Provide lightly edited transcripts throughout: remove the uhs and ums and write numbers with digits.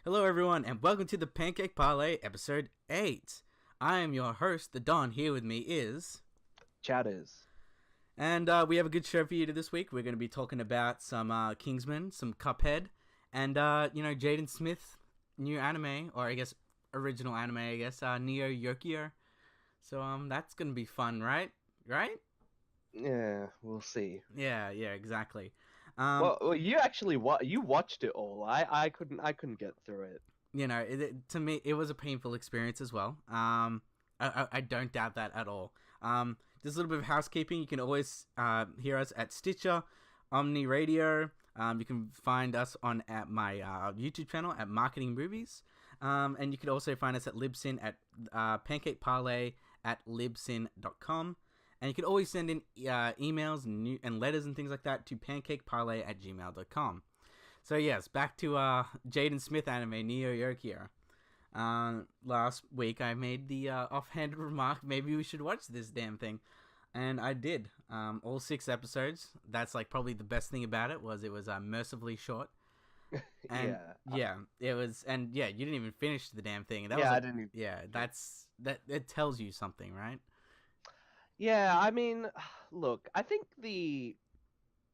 Hello, everyone, and welcome to the Pancake Parlay, episode 8. I am your host, the Don. Here with me is... Chatters. And we have a good show for you this week. We're going to be talking about some Kingsman, some Cuphead, and, Jaden Smith, new anime, or I guess original anime, Neo Yokio. So, that's going to be fun, right? Right? Yeah, we'll see. Yeah, exactly. Well, you actually you watched it all. I couldn't get through it. To me, it was a painful experience as well. I don't doubt that at all. Just a little bit of housekeeping. You can always hear us at Stitcher, Omni Radio. You can find us at my YouTube channel at Marketing Movies. And you can also find us at Libsyn at Pancake Parlay at libsyn.com. And you can always send in emails and letters and things like that to pancakeparlay@gmail.com. So yes, back to Jaden Smith anime, Neo Yokio. Last week I made the offhanded remark, maybe we should watch this damn thing. And I did. All 6 episodes. That's like probably the best thing about it was mercifully short. And it was, and yeah, you didn't even finish the damn thing. I didn't even... Yeah, it tells you something, right? Yeah, I mean, look, I think the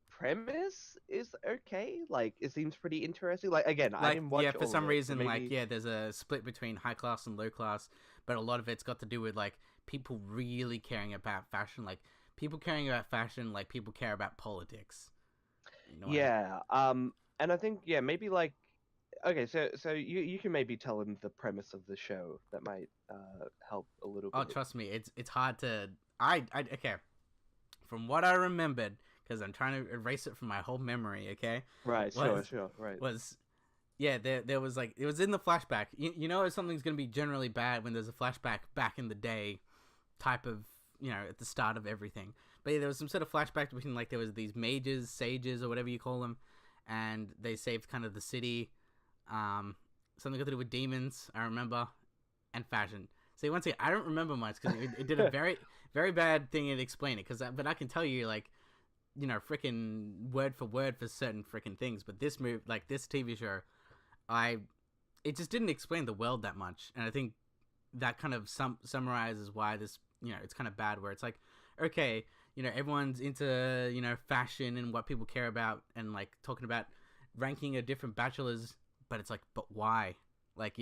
premise is okay. Like, it seems pretty interesting. Like, again, I didn't watch for some reason, so maybe... there's a split between high class and low class, but a lot of it's got to do with, like, people really caring about fashion. Like, people caring about fashion, like, people care about politics. Yeah, and I think, maybe, like, okay, so you can maybe tell him the premise of the show. That might help a little bit. Oh, trust me, it's hard to... okay. From what I remembered, because I'm trying to erase it from my whole memory, okay? Right, sure, right. There was like, it was in the flashback. You know if something's going to be generally bad when there's a flashback back in the day type of, at the start of everything. But yeah, there was some sort of flashback between, like, there was these mages, sages, or whatever you call them, and they saved kind of the city. Something got to do with demons, I remember, and fashion. See, once again, I don't remember much because it did a very, very bad thing in explaining. But I can tell you, like, freaking word for word for certain freaking things. But this this TV show, it just didn't explain the world that much, and I think that kind of summarizes why this, it's kind of bad. Where it's like, okay, everyone's into fashion and what people care about, and like talking about ranking of different bachelors, but it's like, but why? Like,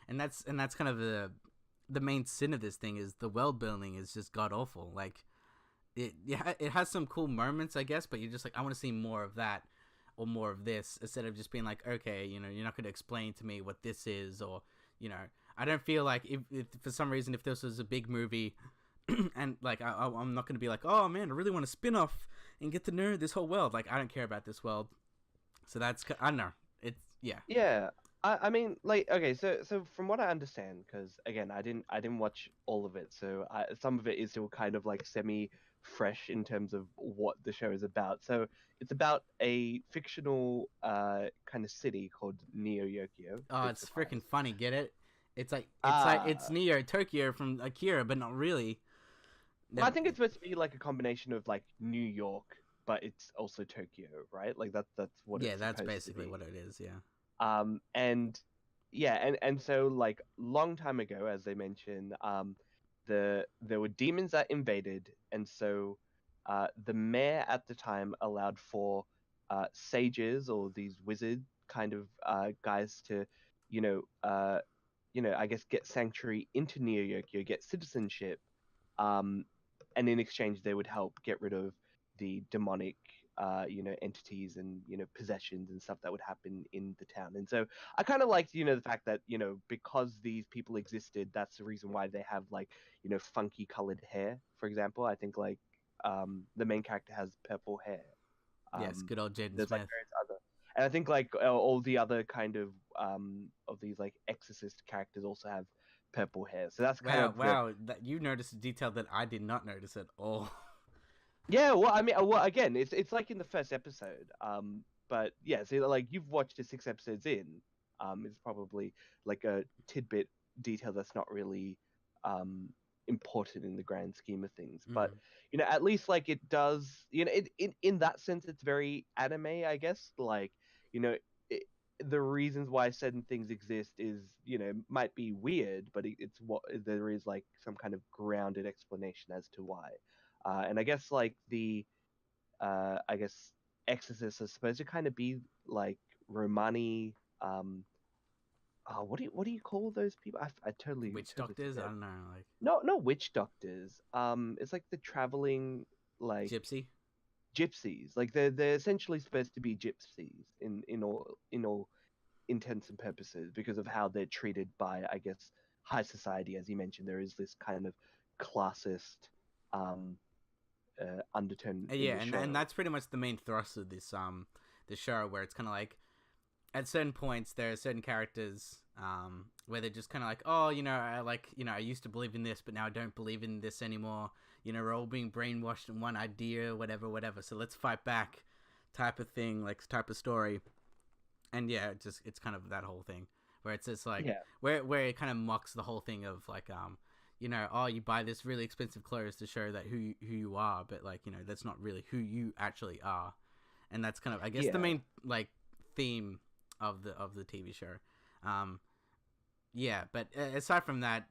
and that's kind of the main sin of this thing is the world building is just god awful. Like, it has some cool moments, I guess, but you're just like, I want to see more of that or more of this, instead of just being like, okay, you're not going to explain to me what this is, or I don't feel like if for some reason if this was a big movie and like I'm not going to be like, oh man, I really want to spin off and get to know this whole world. Like, I don't care about this world, so that's, I don't know. It's yeah. I mean, like, okay, so from what I understand, because again, I didn't watch all of it, so some of it is still kind of like semi-fresh in terms of what the show is about. So it's about a fictional kind of city called Neo Yokio. Oh, it's freaking funny. Get it? It's like it's Neo Tokyo from Akira, but not really. Well, I think it's supposed to be like a combination of like New York, but it's also Tokyo, right? Like that's what. Yeah, that's basically what it is. Yeah. And so like long time ago, as they mentioned, there were demons that invaded, and so the mayor at the time allowed for sages or these wizard kind of guys to, I guess get sanctuary into Neo Yokio, get citizenship, and in exchange they would help get rid of the demonic entities and possessions and stuff that would happen in the town. And so I kind of liked the fact that because these people existed, that's the reason why they have like funky colored hair. For example, I think like the main character has purple hair. Yes, good old Jaden Smith. Like various other, and I think like all the other kind of these like exorcist characters also have purple hair. So that's kind of that you noticed a detail that I did not notice at all. Yeah, well, I mean, again, it's like in the first episode. But yeah, so like you've watched it 6 episodes in. It's probably like a tidbit detail that's not really important in the grand scheme of things. But at least like it does, in that sense, it's very anime, I guess. Like, the reasons why certain things exist is, might be weird, but it's what there is like some kind of grounded explanation as to why. And I guess like I guess exorcists are supposed to kind of be like Romani. What do you call those people? I Witch totally doctors, I forget. don't know, like No, witch doctors. It's like the traveling like gypsy. gypsies. Like they're essentially supposed to be gypsies in all intents and purposes because of how they're treated by, I guess, high society. As you mentioned, there is this kind of classist um undertone in Yeah, the and show. that's pretty much the main thrust of this show, where it's kind of like at certain points there are certain characters where they're just kind of like, oh, I used to believe in this, but now I don't believe in this anymore. We're all being brainwashed in one idea, whatever. So let's fight back, type of thing, like type of story. And yeah, it's kind of that whole thing where it's just like Yeah, where it kind of mocks the whole thing of like oh, you buy this really expensive clothes to show that who you are, but like that's not really who you actually are. And that's kind of, I guess, the yeah, main like theme of the TV show. Um, yeah, but aside from that,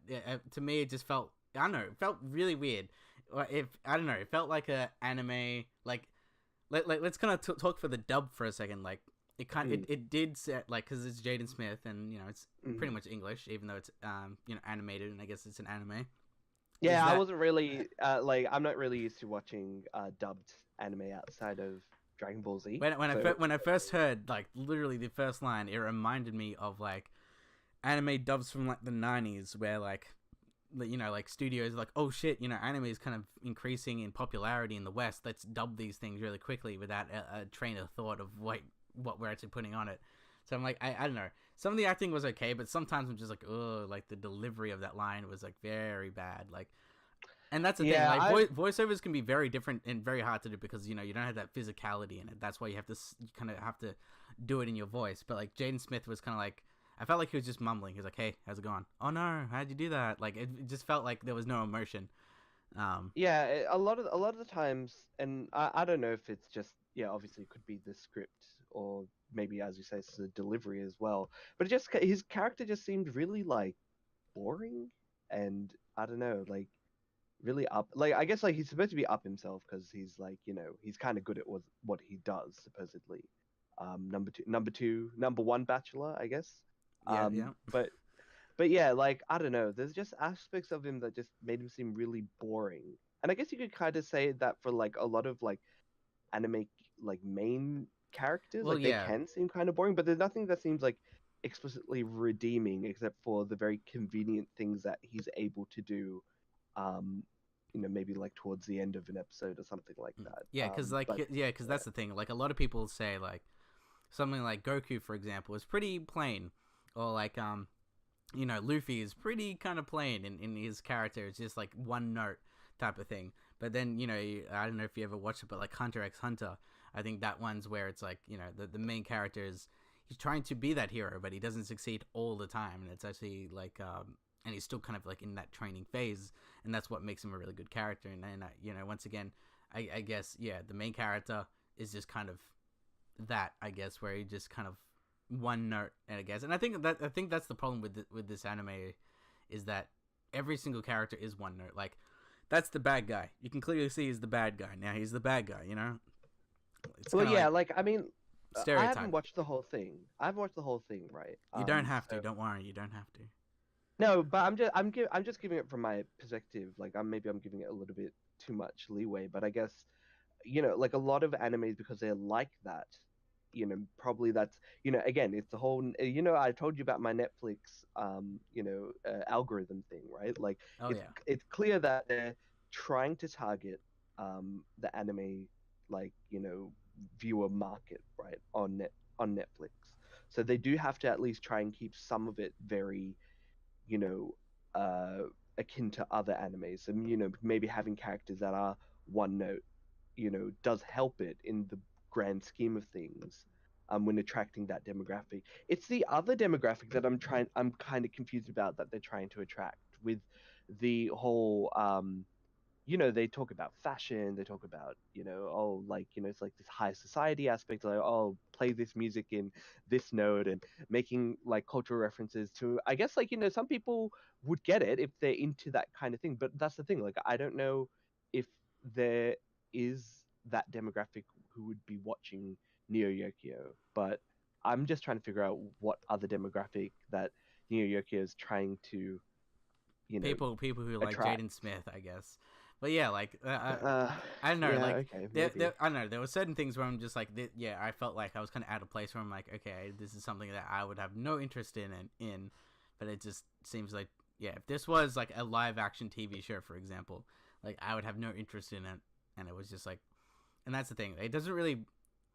to me it just felt, I don't know, it felt really weird. If I don't know, it felt like a anime. Like let's kind of talk for the dub for a second. Like mm, it did set, like, because it's Jaden Smith and it's pretty mm. much English, even though it's animated, and I guess it's an anime. Is Yeah. I that wasn't really like I'm not really used to watching dubbed anime outside of Dragon Ball Z. So when I first heard like literally the first line, it reminded me of like anime dubs from like the 90s, where like like studios are like, oh shit, anime is kind of increasing in popularity in the West, let's dub these things really quickly without a train of thought of what we're actually putting on it. So I'm like, I don't know, some of the acting was okay, but sometimes I'm just like, oh, like the delivery of that line was like very bad. Like, and that's the thing, yeah, like I've voiceovers can be very different and very hard to do, because you don't have that physicality in it. That's why you kind of have to do it in your voice. But like Jaden Smith was kind of like, I felt like he was just mumbling. He was like, hey, how's it going? Oh no, how'd you do that? Like it just felt like there was no emotion. um Yeah, a lot of the times, and I don't know if it's just, yeah, obviously it could be the script or maybe, as you say, it's the delivery as well. But it just his character just seemed really like boring, and I don't know, like really up. Like I guess like he's supposed to be up himself because he's like, he's kind of good at what he does supposedly. Number one bachelor, I guess. yeah, yeah. But yeah, like I don't know, there's just aspects of him that just made him seem really boring. And I guess you could kind of say that for like a lot of like anime like main characters, Well, like they yeah. can seem kind of boring, but there's nothing that seems like explicitly redeeming except for the very convenient things that he's able to do. Um, maybe like towards the end of an episode or something like that. Yeah, because like But yeah, because yeah, that's the thing, like a lot of people say like something like Goku, for example, is pretty plain, or like Luffy is pretty kind of plain in his character. It's just like one note type of thing. But then, I don't know if you ever watched it, but like Hunter x Hunter, I think that one's where it's like, the main character is, he's trying to be that hero, but he doesn't succeed all the time. And it's actually like, and he's still kind of like in that training phase. And that's what makes him a really good character. And then, once again, I guess, yeah, the main character is just kind of that, I guess, where he just kind of one note, and I guess, and I think that's the problem with this anime, is that every single character is one note. Like, that's the bad guy. You can clearly see he's the bad guy. Now he's the bad guy. It's well, kind of yeah, like like I mean, I haven't stereotype. watched the whole thing. I've watched the whole thing, right? You don't have to. So Don't worry. You don't have to. no, but I'm just giving it from my perspective. Like I'm giving it a little bit too much leeway, but I guess like a lot of animes, because they're like that. Probably that's again, it's the whole I told you about my Netflix algorithm thing, right? Like Oh it's yeah. it's clear that they're trying to target the anime, like viewer market, right, on Netflix. So they do have to at least try and keep some of it very you know, akin to other animes. And, maybe having characters that are one note, does help it in the grand scheme of things. When attracting that demographic, it's the other demographic that I'm kind of confused about, that they're trying to attract with the whole, they talk about fashion, they talk about, oh, like, it's like this high society aspect, like, oh, play this music in this note, and making like cultural references to, I guess, like, some people would get it if they're into that kind of thing. But that's the thing, like, I don't know if there is that demographic who would be watching Neo Yokio, but I'm just trying to figure out what other demographic that Neo Yokio is trying to, People who like attract. Jaden Smith, I guess. But yeah, like Uh, I don't know, yeah, like okay, maybe. I don't know. There were certain things where I'm just like, yeah, I felt like I was kind of out of place. Where I'm like, okay, this is something that I would have no interest in, but it just seems like, yeah, if this was like a live action TV show, for example, like I would have no interest in it, and it was just like, and that's the thing. It doesn't really.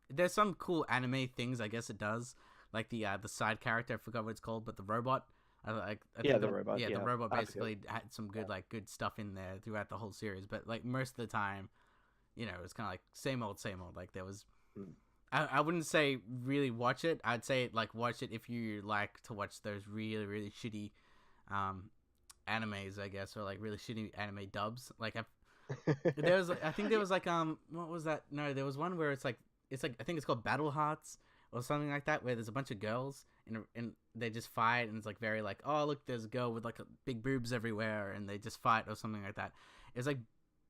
There's some cool anime things, I guess it does, like the side character. I forgot what it's called, but the robot. I Yeah, think the robot. the Yeah, robot I basically had some good good stuff in there throughout the whole series. But like most of the time, it was kind of like same old, same old. Like there was, Mm. I wouldn't say really watch it. I'd say like watch it if you like to watch those really really shitty, animes, I guess, or like really shitty anime dubs. Like there was, I think there was like what was that? No, there was one where it's like I think it's called Battle Hearts or something like that, where there's a bunch of girls and they just fight, and it's like very like, oh look, there's a girl with like big boobs everywhere, and they just fight or something like that. It's like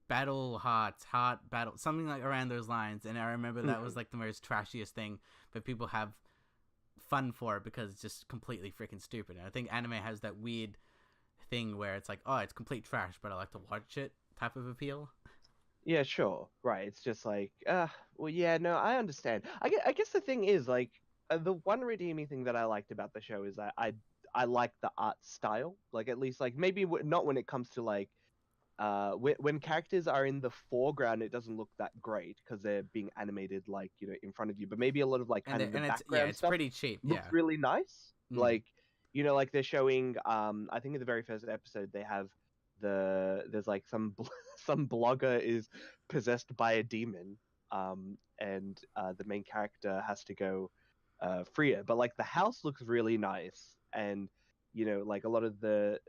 Battle Hearts, Heart Battle, something like around those lines. And I remember that was like the most trashiest thing, but people have fun for it because it's just completely freaking stupid. And I think anime has that weird thing where it's like, oh, it's complete trash, but I like to watch it type of appeal. Yeah, sure. Right. It's just like, well, yeah, no, I understand. I guess the thing is, like, the one redeeming thing that I liked about the show is that I like the art style. Like, at least, like, maybe not when it comes to, like, when characters are in the foreground, it doesn't look that great because they're being animated, like, in front of you. But maybe a lot of, like, kind of the And it's, yeah, background it's stuff pretty cheap. looks Yeah. really nice. Mm. Like, like they're showing, I think in the very first episode they have there's like some blogger is possessed by a demon, and the main character has to go free it. But like the house looks really nice, and like a lot of the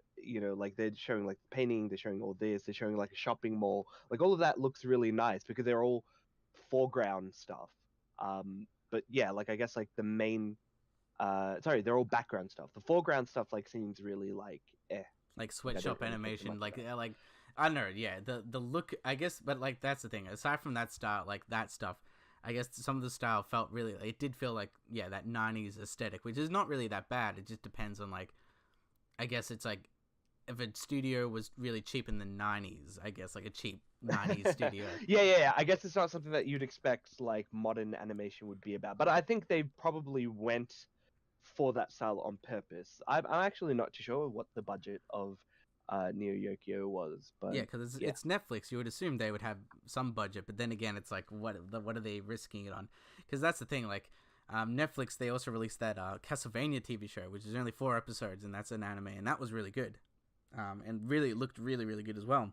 like they're showing like the painting, they're showing all this, they're showing like a shopping mall, like all of that looks really nice because they're all foreground stuff. But yeah, like I guess like the main sorry, they're all background stuff. The foreground stuff like seems really like Like like I don't sweatshop really care too animation, much like about. like I don't know, yeah. The look, I guess, but like that's the thing. Aside from that style, like that stuff, I guess some of the style felt really. It did feel like, yeah, that '90s aesthetic, which is not really that bad. It just depends on like, I guess it's like if a studio was really cheap in the '90s, I guess like a cheap '90s studio. Yeah. I guess it's not something that you'd expect like modern animation would be about, but I think they probably went for that style on purpose. I'm actually not too sure what the budget of Neo Yokio was, Yeah, but because yeah. it's Netflix. You would assume they would have some budget, but then again, it's like what are they risking it on? Because that's the thing. Like Netflix, they also released that Castlevania TV show, which is only 4 episodes, and that's an anime, and that was really good. And really it looked really really good as well.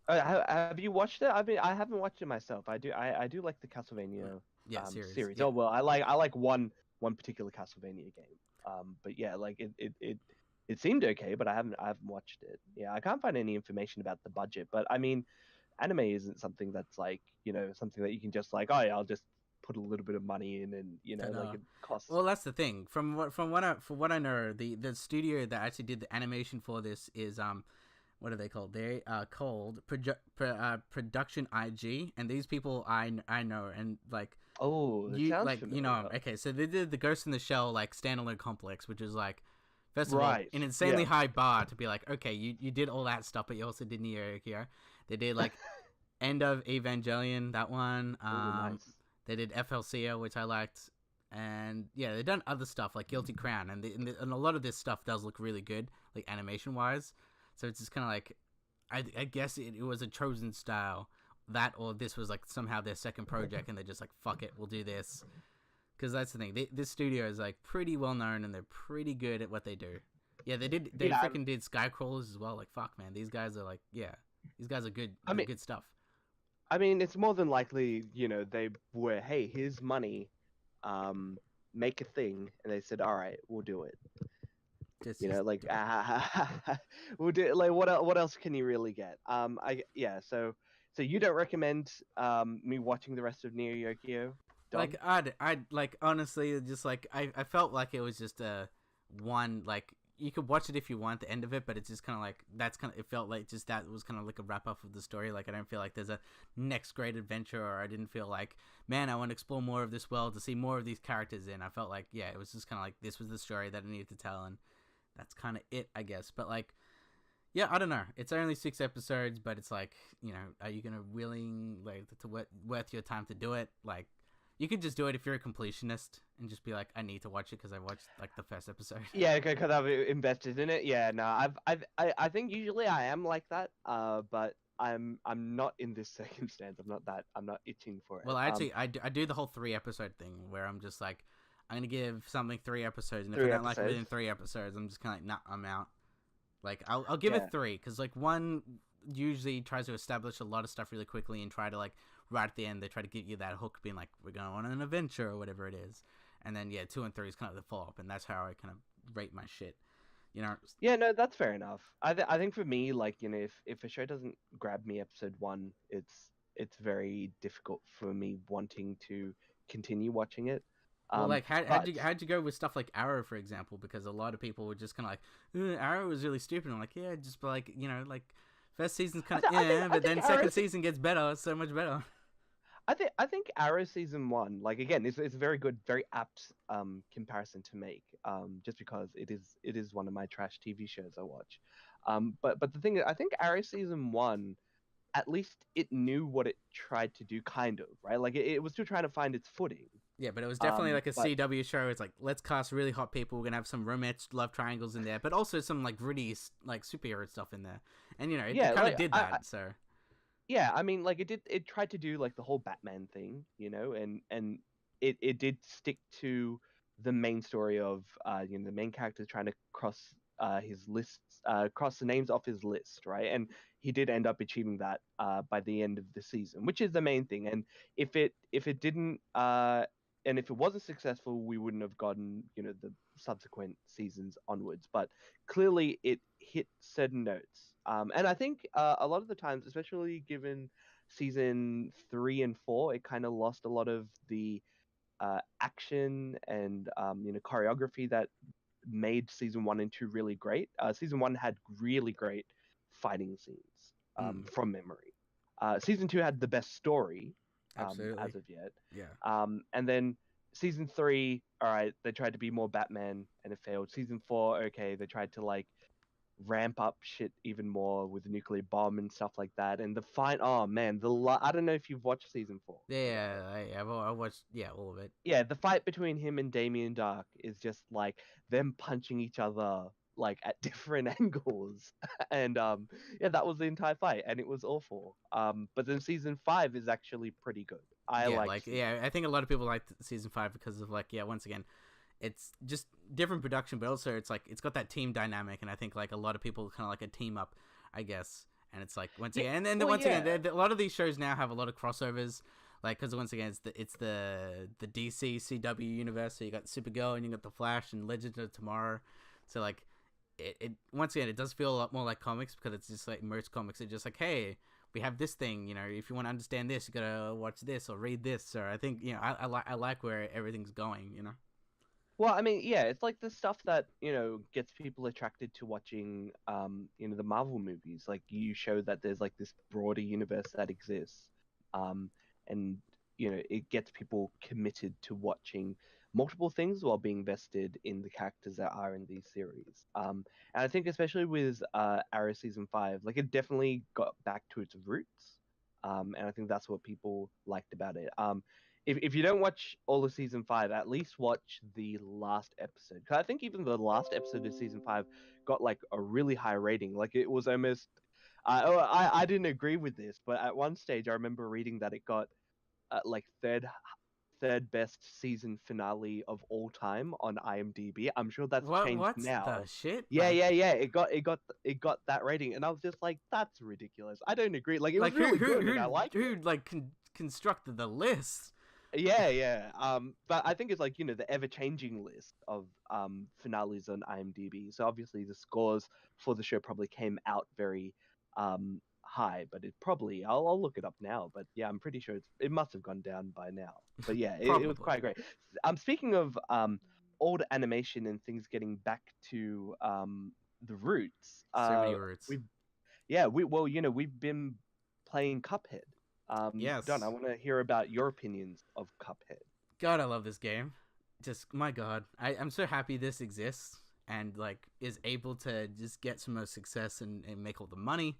Have you watched it? I mean, I haven't watched it myself. I do like the Castlevania Yeah, series. series. Yeah, Oh well, I like one particular Castlevania game. But yeah, like it seemed okay, but I haven't watched it. Yeah, I can't find any information about the budget. But I mean, anime isn't something that's like something that you can just like, oh yeah, I'll just put a little bit of money in, and and like it costs. well, that's the thing. From what I know, the studio that actually did the animation for this is what are they called? They called Production IG, and these people I know, and like Oh, that you sounds like familiar. okay, so they did the Ghost in the Shell like standalone complex, which is like, first of all, Right. an insanely Yeah. high bar to be like, okay, you did all that stuff, but you also did Neo Yokio. They did like End of Evangelion, that one. Oh, nice. They did FLCO, which I liked, and yeah, they've done other stuff like Guilty Crown, and a lot of this stuff does look really good, like animation wise. So it's just kind of like, I guess it was a chosen style, that or this was like somehow their second project, and they're just like, fuck it, we'll do this. Because that's the thing, this studio is like pretty well known, and they're pretty good at what they do. Yeah, they Yeah. freaking did Skycrawlers as well. Like fuck, man, these guys are like, yeah, these guys are good, I mean, good stuff. it's more than likely, they were, hey, here's money, um, make a thing, and they said, all right, we'll do it. Just, You know, just like do it. we'll do like what else can you really get? So you don't recommend me watching the rest of Neo Yokio, Like Don? I'd like honestly just like I felt like it was just a one like you could watch it if you want the end of it, but it's just kind of like that's kind of it felt like just that was kind of like a wrap up of the story. Like I don't feel like there's a next great adventure, or I didn't feel like man I want to explore more of this world to see more of these characters in. I felt like yeah it was just kind of like this was the story that I needed to tell, and that's kind of it I guess. But like yeah, I don't know. It's only 6 episodes, but it's like, are you gonna willing like to worth your time to do it? Like, you could just do it if you're a completionist and just be like, I need to watch it because I watched like the first episode. Yeah, because I've invested in it. Yeah, no, I think usually I am like that. But I'm not in this circumstance. I'm not itching for it. Well, actually, I do the whole 3 episode thing where I'm just like, I'm gonna give something 3 episodes, and if I Three don't like it episodes. within 3 episodes, I'm just kind of like, nah, I'm out. Like, I'll give Yeah. it 3 because like one usually tries to establish a lot of stuff really quickly and try to like right at the end they try to give you that hook, being like we're going on an adventure or whatever it is, and then yeah, 2 and 3 is kind of the follow up, and that's how I kind of rate my shit. You know, Yeah, no, that's fair enough. I think for me, like, if a show doesn't grab me episode one, it's very difficult for me wanting to continue watching it. well, like But how'd you go with stuff like Arrow, for example? Because a lot of people were just kind of like, Arrow was really stupid. I'm like, yeah, just like like first season's kind of I but think then second season gets better, so much better. I think Arrow season one, like again, it's a very good, very apt comparison to make. Just because it is one of my trash TV shows I watch. But the thing is, I think Arrow season one, at least it knew what it tried to do, kind of, right? Like it was still trying to find its footing. Yeah, but it was definitely like a But CW show. It's like let's cast really hot people. We're gonna have some romance, love triangles in there, but also some like gritty, like superhero stuff in there. And it yeah, kind of like did that. So yeah, I mean, like it tried to do like the whole Batman thing, and it did stick to the main story of the main character trying to cross his lists, cross the names off his list, right? And he did end up achieving that by the end of the season, which is the main thing. And if it didn't and if it wasn't successful, we wouldn't have gotten the subsequent seasons onwards. But clearly, it hit certain notes. And I think a lot of the times, especially given season 3 and 4, it kind of lost a lot of the action and choreography that made season 1 and 2 really great. Season 1 had really great fighting scenes mm, from memory. Season 2 had the best story absolutely, as of yet. yeah. And then season 3, all right, they tried to be more Batman and it failed. Season 4, okay, they tried to like ramp up shit even more with the nuclear bomb and stuff like that. And oh man, I don't know if you've watched season 4. Yeah, I watched all of it. Yeah, the fight between him and Damien Dark is just like them punching each other like at different angles. And yeah, that was the entire fight and it was awful. But then season 5 is actually pretty good. I Yeah, like like I think a lot of people liked season 5 because of like once again, it's just different production, but also it's like it's got that team dynamic, and I think like a lot of people kind of like a team up, I guess. And it's like once again, and then once again, a lot of these shows now have a lot of crossovers, like because once again, it's the DC CW universe. So you got Supergirl and you got the Flash and Legends of Tomorrow. So like it once again, it does feel a lot more like comics because it's just like most comics are just like, hey, we have this thing, if you want to understand this, you gotta watch this or read this. Or I think I like where everything's going. Well, I mean, yeah, it's like the stuff that, gets people attracted to watching, the Marvel movies. Like you show that there's like this broader universe that exists. And, it gets people committed to watching multiple things while being vested in the characters that are in these series. And I think especially with Arrow season 5, like it definitely got back to its roots. And I think that's what people liked about it. If you don't watch all of season 5, at least watch the last episode. Because I think even the last episode of season 5 got like a really high rating. Like it was almost. I didn't agree with this, but at one stage I remember reading that it got like third best season finale of all time on IMDb. I'm sure that's changed What the now. shit? Yeah, yeah, yeah. It got that rating, and I was just like, that's ridiculous. I don't agree. Like it was Like really good, and I liked who it. like constructed the list? Yeah, yeah. But I think it's like, the ever-changing list of finales on IMDb. So obviously the scores for the show probably came out very high, but it probably I'll look it up now. But yeah, I'm pretty sure it must have gone down by now. But yeah, it was Probably. quite great. Speaking of old animation and things getting back to the roots, So many roots. we've yeah, we've been playing Cuphead. Don, I Yes. want to hear about your opinions of Cuphead. God, I love this game. Just my God, I'm so happy this exists and like is able to just get some more success and make all the money.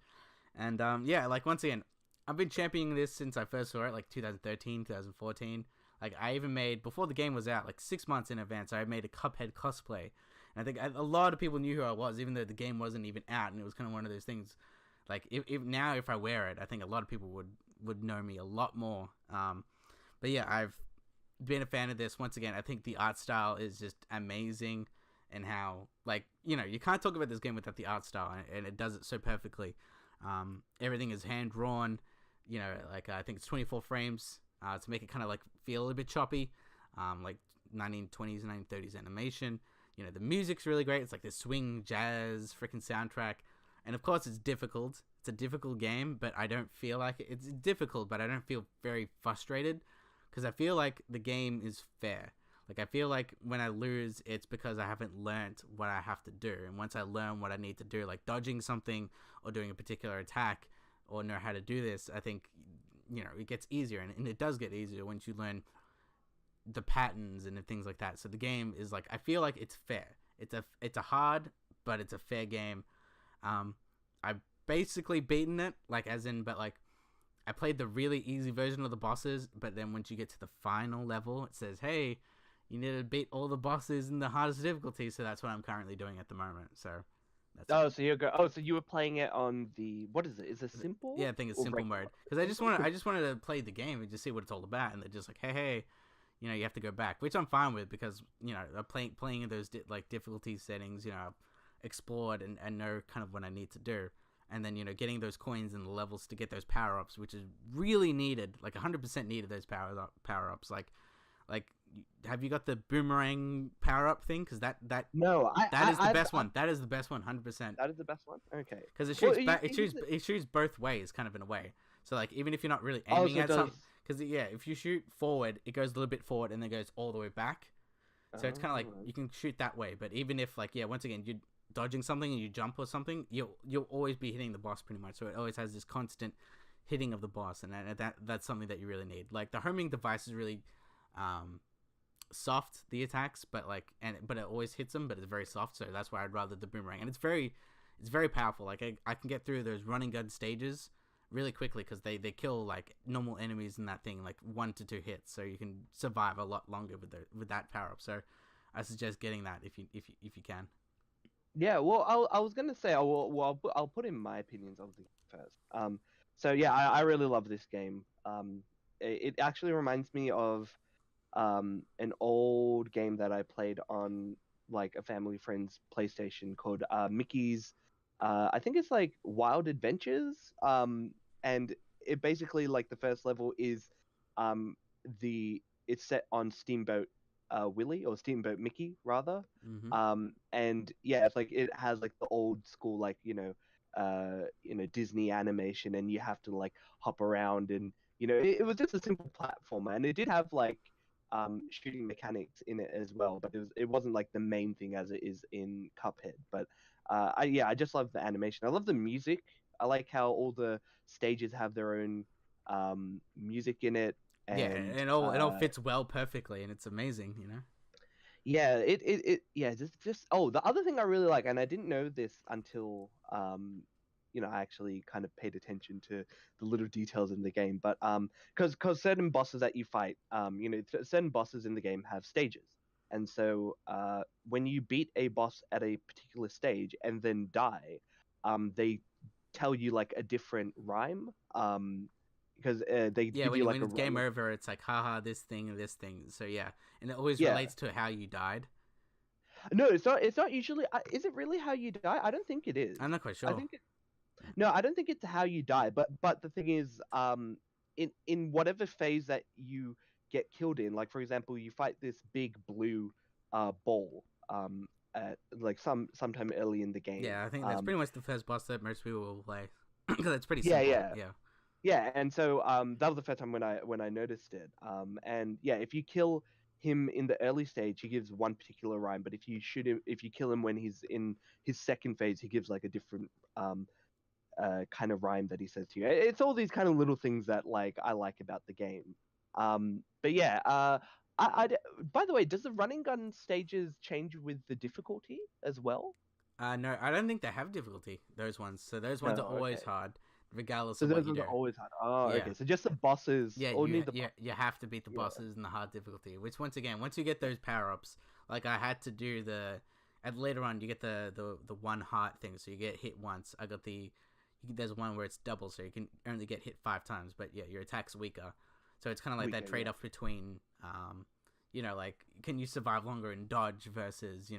And yeah, like once again, I've been championing this since I first saw it, like 2013, 2014. Like I even made before the game was out, like 6 months in advance. I made a Cuphead cosplay, and I think a lot of people knew who I was, even though the game wasn't even out. And it was kind of one of those things. Like if now if I wear it, I think a lot of people would know me a lot more. But yeah, I've been a fan of this. Once again, I think the art style is just amazing, and how like you can't talk about this game without the art style, and it does it so perfectly. Everything is hand drawn. Like I think it's 24 frames to make it kind of like feel a bit choppy, like 1920s, 1930s animation. The music's really great. It's like this swing jazz freaking soundtrack, and of course it's difficult. It's a difficult game, but I don't feel like it. It's difficult, but I don't feel very frustrated because I feel like the game is fair. Like I feel like when I lose, it's because I haven't learned what I have to do, and once I learn what I need to do, like dodging something or doing a particular attack or know how to do this, I think it gets easier, and it does get easier once you learn the patterns and things like that. So the game is like I feel like it's fair. It's a hard, but it's a fair game. I've basically beaten it, like as in, but like I played the really easy version of the bosses, but then once you get to the final level, it says, "Hey, you need to beat all the bosses in the hardest difficulty." So that's what I'm currently doing at the moment. So that's Oh, so you were playing it on the what is it? Is it simple yeah, I think it's or simple regular? mode because I just Simple, wanted cool. I just wanted to play the game and just see what it's all about, and they're just like, hey, you have to go back, which I'm fine with because I'm playing in those like difficulty settings, I've explored and know kind of what I need to do, and then getting those coins and the levels to get those power ups, which is really needed, like 100% needed those power ups, like have you got the boomerang power up thing? Because No, that is the best one. That is the best one, 100%. that is the best one. Okay. Because it Well, shoots back. It shoots both ways, kind of in a way. So like even if you're not really oh, aiming so it at does. something, because yeah, if you shoot forward, it goes a little bit forward and then goes all the way back. So it's kind of like Oh, you can shoot that way. But even if like once again you're dodging something and you jump or something, you'll always be hitting the boss pretty much. So it always has this constant hitting of the boss, and that's something that you really need. Like the homing device is really soft, the attacks, but but it always hits them, but it's very soft, so that's why I'd rather the boomerang. And it's very powerful. Like I can get through those running gun stages really quickly because they kill like normal enemies in that thing like 1 to 2 hits, so you can survive a lot longer with that power up. So I suggest getting that if you can. yeah. Well, I was gonna say, I'll put in my opinions of the game first. So yeah, I really love this game. It actually reminds me of an old game that I played on like a family friend's PlayStation called Mickey's. I think it's like Wild Adventures. And it basically like the first level is um it's set on Steamboat Willie or Steamboat Mickey rather. Mm-hmm. And yeah, it's like it has like the old school like Disney animation, and you have to like hop around, and it was just a simple platformer, and it did have like shooting mechanics in it as well, but it wasn't like the main thing as it is in Cuphead. But I just love the animation. I love the music. I like how all the stages have their own music in it, Yeah, and it all fits well perfectly, and it's amazing. yeah, yeah, just oh, the other thing I really like, and I didn't know this until I actually kind of paid attention to the little details in the game, but because certain bosses that you fight, certain bosses in the game have stages, and so when you beat a boss at a particular stage and then die, they tell you like a different rhyme, because they Yeah, give you like when a it's game over, it's like haha this thing and this thing. So yeah, and it always yeah. relates to how you died. No, it's not usually. Is it really how you die? I don't think it is. I'm not quite I sure. think No, I don't think it's how you die. But the thing is, in whatever phase that you get killed in. Like for example, you fight this big blue ball at like sometime early in the game. Yeah, I think that's pretty much the first boss that most people will play because it's pretty Yeah, simple. yeah. Yeah. Yeah, and so that was the first time when I noticed it. And yeah, if you kill him in the early stage, he gives one particular rhyme, but if you kill him when he's in his second phase, he gives like a different kind of rhyme that he says to you. It's all these kind of little things that like I like about the game. But yeah, by the way, does the running gun stages change with the difficulty as well? No, I don't think they have difficulty. Those ones. So those ones No, are always okay. hard, regardless So of what those you ones do. are always hard. Oh, Yeah. okay. So just the bosses, Yeah, or need the boss. you have to beat the Yeah. bosses in the hard difficulty. Which once again, once you get those power ups, like I had to do and later on you get the one heart thing, so you get hit once. I got there's one where it's double, so you can only get hit 5 times, but yeah, your attack's weaker. So it's kind of like that trade off between, like can you survive longer and dodge versus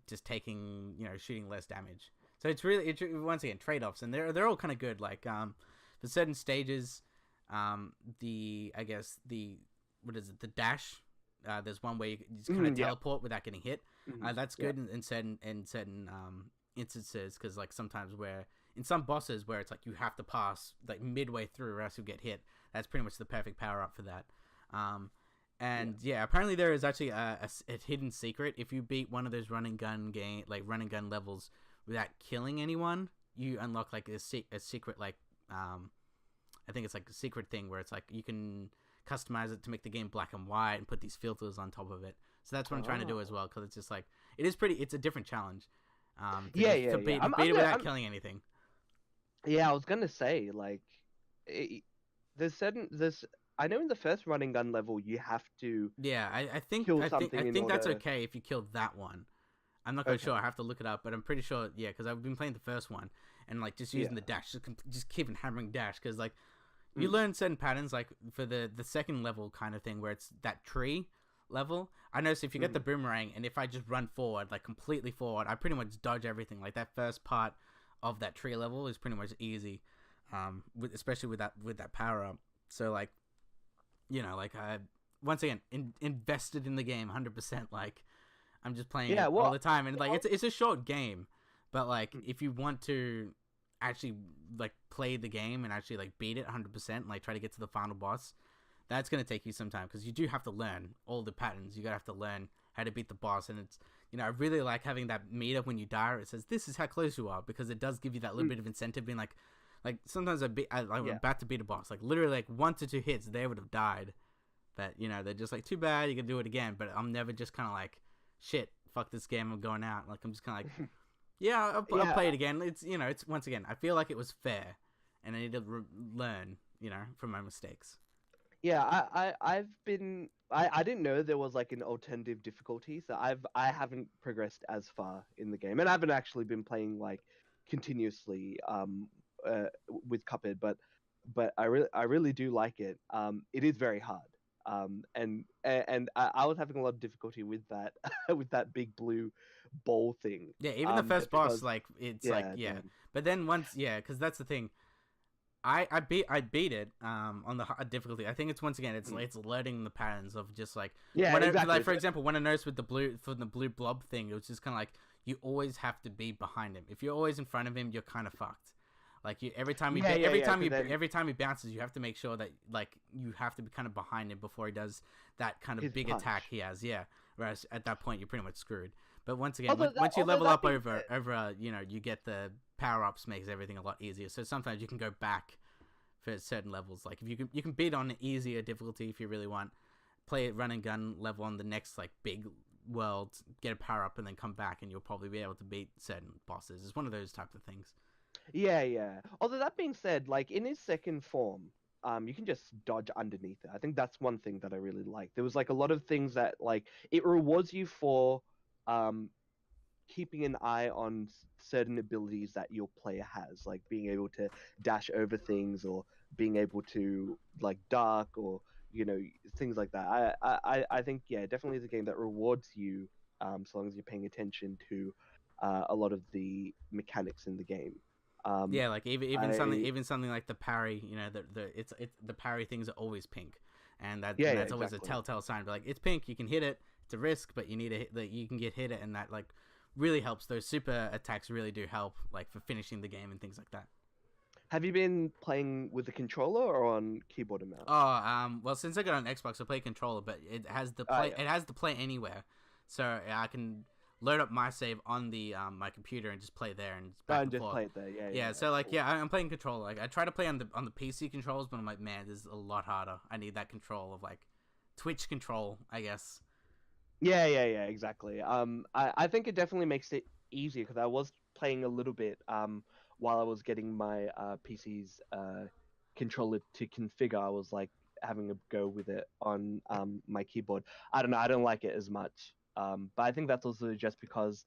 just taking shooting less damage. So it's really once again trade offs, and they're all kind of good. Like for certain stages, the what is it, the dash. There's one where you just kind of teleport without getting hit. That's good in certain instances, because like sometimes where in some bosses where it's like you have to pass like midway through or else you'll get hit. That's pretty much the perfect power up for that. Apparently there is actually a hidden secret. If you beat one of those running gun levels without killing anyone, you unlock like a secret, like I think it's like a secret thing where it's like you can customize it to make the game black and white and put these filters on top of it. So that's what I'm trying to do as well, because it's just like it's a different challenge. To beat it without killing anything. Yeah, I was gonna say like, I know in the first running gun level you have to I think kill something in that's order... okay if you kill that one. I'm not quite sure. I have to look it up, but I'm pretty sure. Yeah, because I've been playing the first one and like just using the dash, just keeping hammering dash, because like you learn certain patterns. Like for the second level kind of thing where it's that tree level, I noticed if you get the boomerang and if I just run forward, like completely forward, I pretty much dodge everything. Like that first part of that tree level is pretty much easy, especially with that power up. So like, like I once again invested in the game 100%. Like I'm just playing it all the time, and like it's a short game, but like if you want to actually like play the game and actually like beat it 100%, like try to get to the final boss, that's gonna take you some time, because you do have to learn all the patterns. You gotta have to learn how to beat the boss, and it's I really like having that meter when you die. It says this is how close you are, because it does give you that little bit of incentive. Being like sometimes I'm about to beat a boss, like literally like 1 to 2 hits, they would have died. But they're just like, too bad, you can do it again. But I'm never just kind of like, shit, fuck this game, I'm going out. Like I'm just kind of like, I'll play it again. It's it's once again, I feel like it was fair, and I need to learn from my mistakes. Yeah, I didn't know there was like an alternative difficulty, so I haven't progressed as far in the game, and I haven't actually been playing like continuously with Cuphead, but I really do like it. It is very hard. And I was having a lot of difficulty with that with that big blue ball thing. Yeah, even the first boss, like it's man. But then once, because that's the thing. I beat it on the hard difficulty. I think it's once again it's learning the patterns of just like exactly. Like for example, when I noticed with the blue blob thing, it was just kind of like you always have to be behind him. If you're always in front of him, you're kind of fucked. Like every time he bounces, you have to make sure that like you have to be kind of behind him before he does that kind of big punch. attack he has. Yeah. Whereas at that point you're pretty much screwed. But once again, once you level up over you get the power ups, makes everything a lot easier. So sometimes you can go back for certain levels. Like if you can beat on an easier difficulty if you really want. Play it run and gun level on the next like big world, get a power up, and then come back, and you'll probably be able to beat certain bosses. It's one of those types of things. Yeah. Although that being said, like in his second form, you can just dodge underneath it. I think that's one thing that I really like. There was like a lot of things that like it rewards you for keeping an eye on certain abilities that your player has, like being able to dash over things or being able to like duck or things like that. I think definitely is a game that rewards you so long as you're paying attention to a lot of the mechanics in the game. Like even something like the parry, the parry things are always pink, and Yeah, that's always exactly. a telltale sign. But like, it's pink, you can hit it. It's a risk, but you need to hit that. You can get hit it, and that like really helps. Those super attacks really do help, like for finishing the game and things like that. Have you been playing with the controller or on keyboard and mouse? Oh, well, since I got an Xbox, I play controller, but it has the play. Yeah. It has the play anywhere, so I can load up my save on the my computer and just play there and just back And and just forth. play it there. Yeah, Yeah, so like, cool. yeah, I'm playing controller. Like, I try to play on the PC controls, but I'm like, man, this is a lot harder. I need that control of like Twitch control, I guess. Yeah, exactly. I think it definitely makes it easier because I was playing a little bit while I was getting my PC's controller to configure. I was like having a go with it on my keyboard. I don't know, I don't like it as much. But I think that's also just because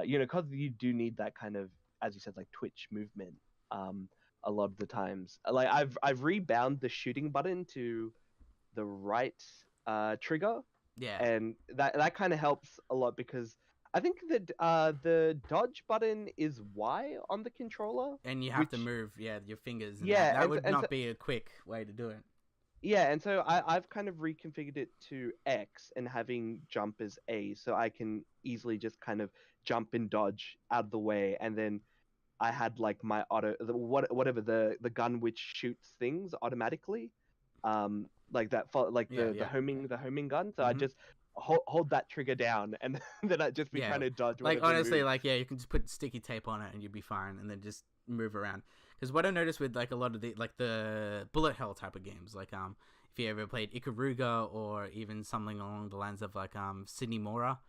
because you do need that kind of, as you said, like Twitch movement a lot of the times. Like I've rebound the shooting button to the right trigger, Yeah, and that kind of helps a lot because I think that the dodge button is Y on the controller, and you have to which move, yeah, your fingers, and yeah, that would and so, not be a quick way to do it. yeah, and so I've kind of reconfigured it to X and having jump as A, so I can easily just kind of jump and dodge out of the way, and then I had like my whatever the gun which shoots things automatically, like that for like Yeah, the yeah. homing gun. So I Mm-hmm. just hold that trigger down, and then I'd just be Yeah, trying to dodge like whatever honestly, move. like yeah, you can just put sticky tape on it and you'll be fine, and then just move around. Because what I noticed with like a lot of the bullet hell type of games, like if you ever played Ikaruga or even something along the lines of like Sydney Mora,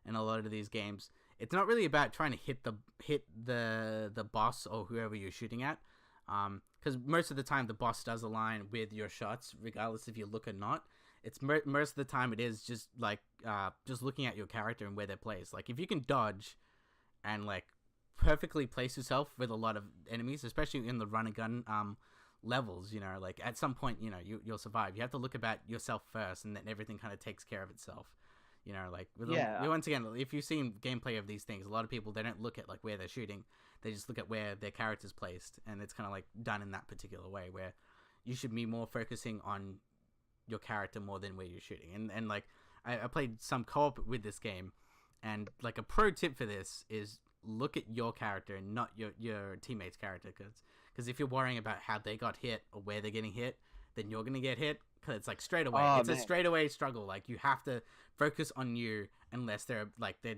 and a lot of these games, it's not really about trying to hit the boss or whoever you're shooting at, because most of the time the boss does align with your shots, regardless if you look or not. It's most of the time it is just like just looking at your character and where they're placed. Like if you can dodge and like perfectly place yourself with a lot of enemies, especially in the run and gun levels, like at some point you'll survive. You have to look about yourself first, and then everything kind of takes care of itself. Like Yeah, once again, if you've seen gameplay of these things, a lot of people, they don't look at like where they're shooting, they just look at where their character's placed, and it's kind of like done in that particular way where you should be more focusing on your character more than where you're shooting. And like I played some co-op with this game, and like a pro tip for this is look at your character and not your teammate's character, because if you're worrying about how they got hit or where they're getting hit, then you're gonna get hit, because it's like straight away. oh It's a man, straight away struggle. Like you have to focus on you unless they're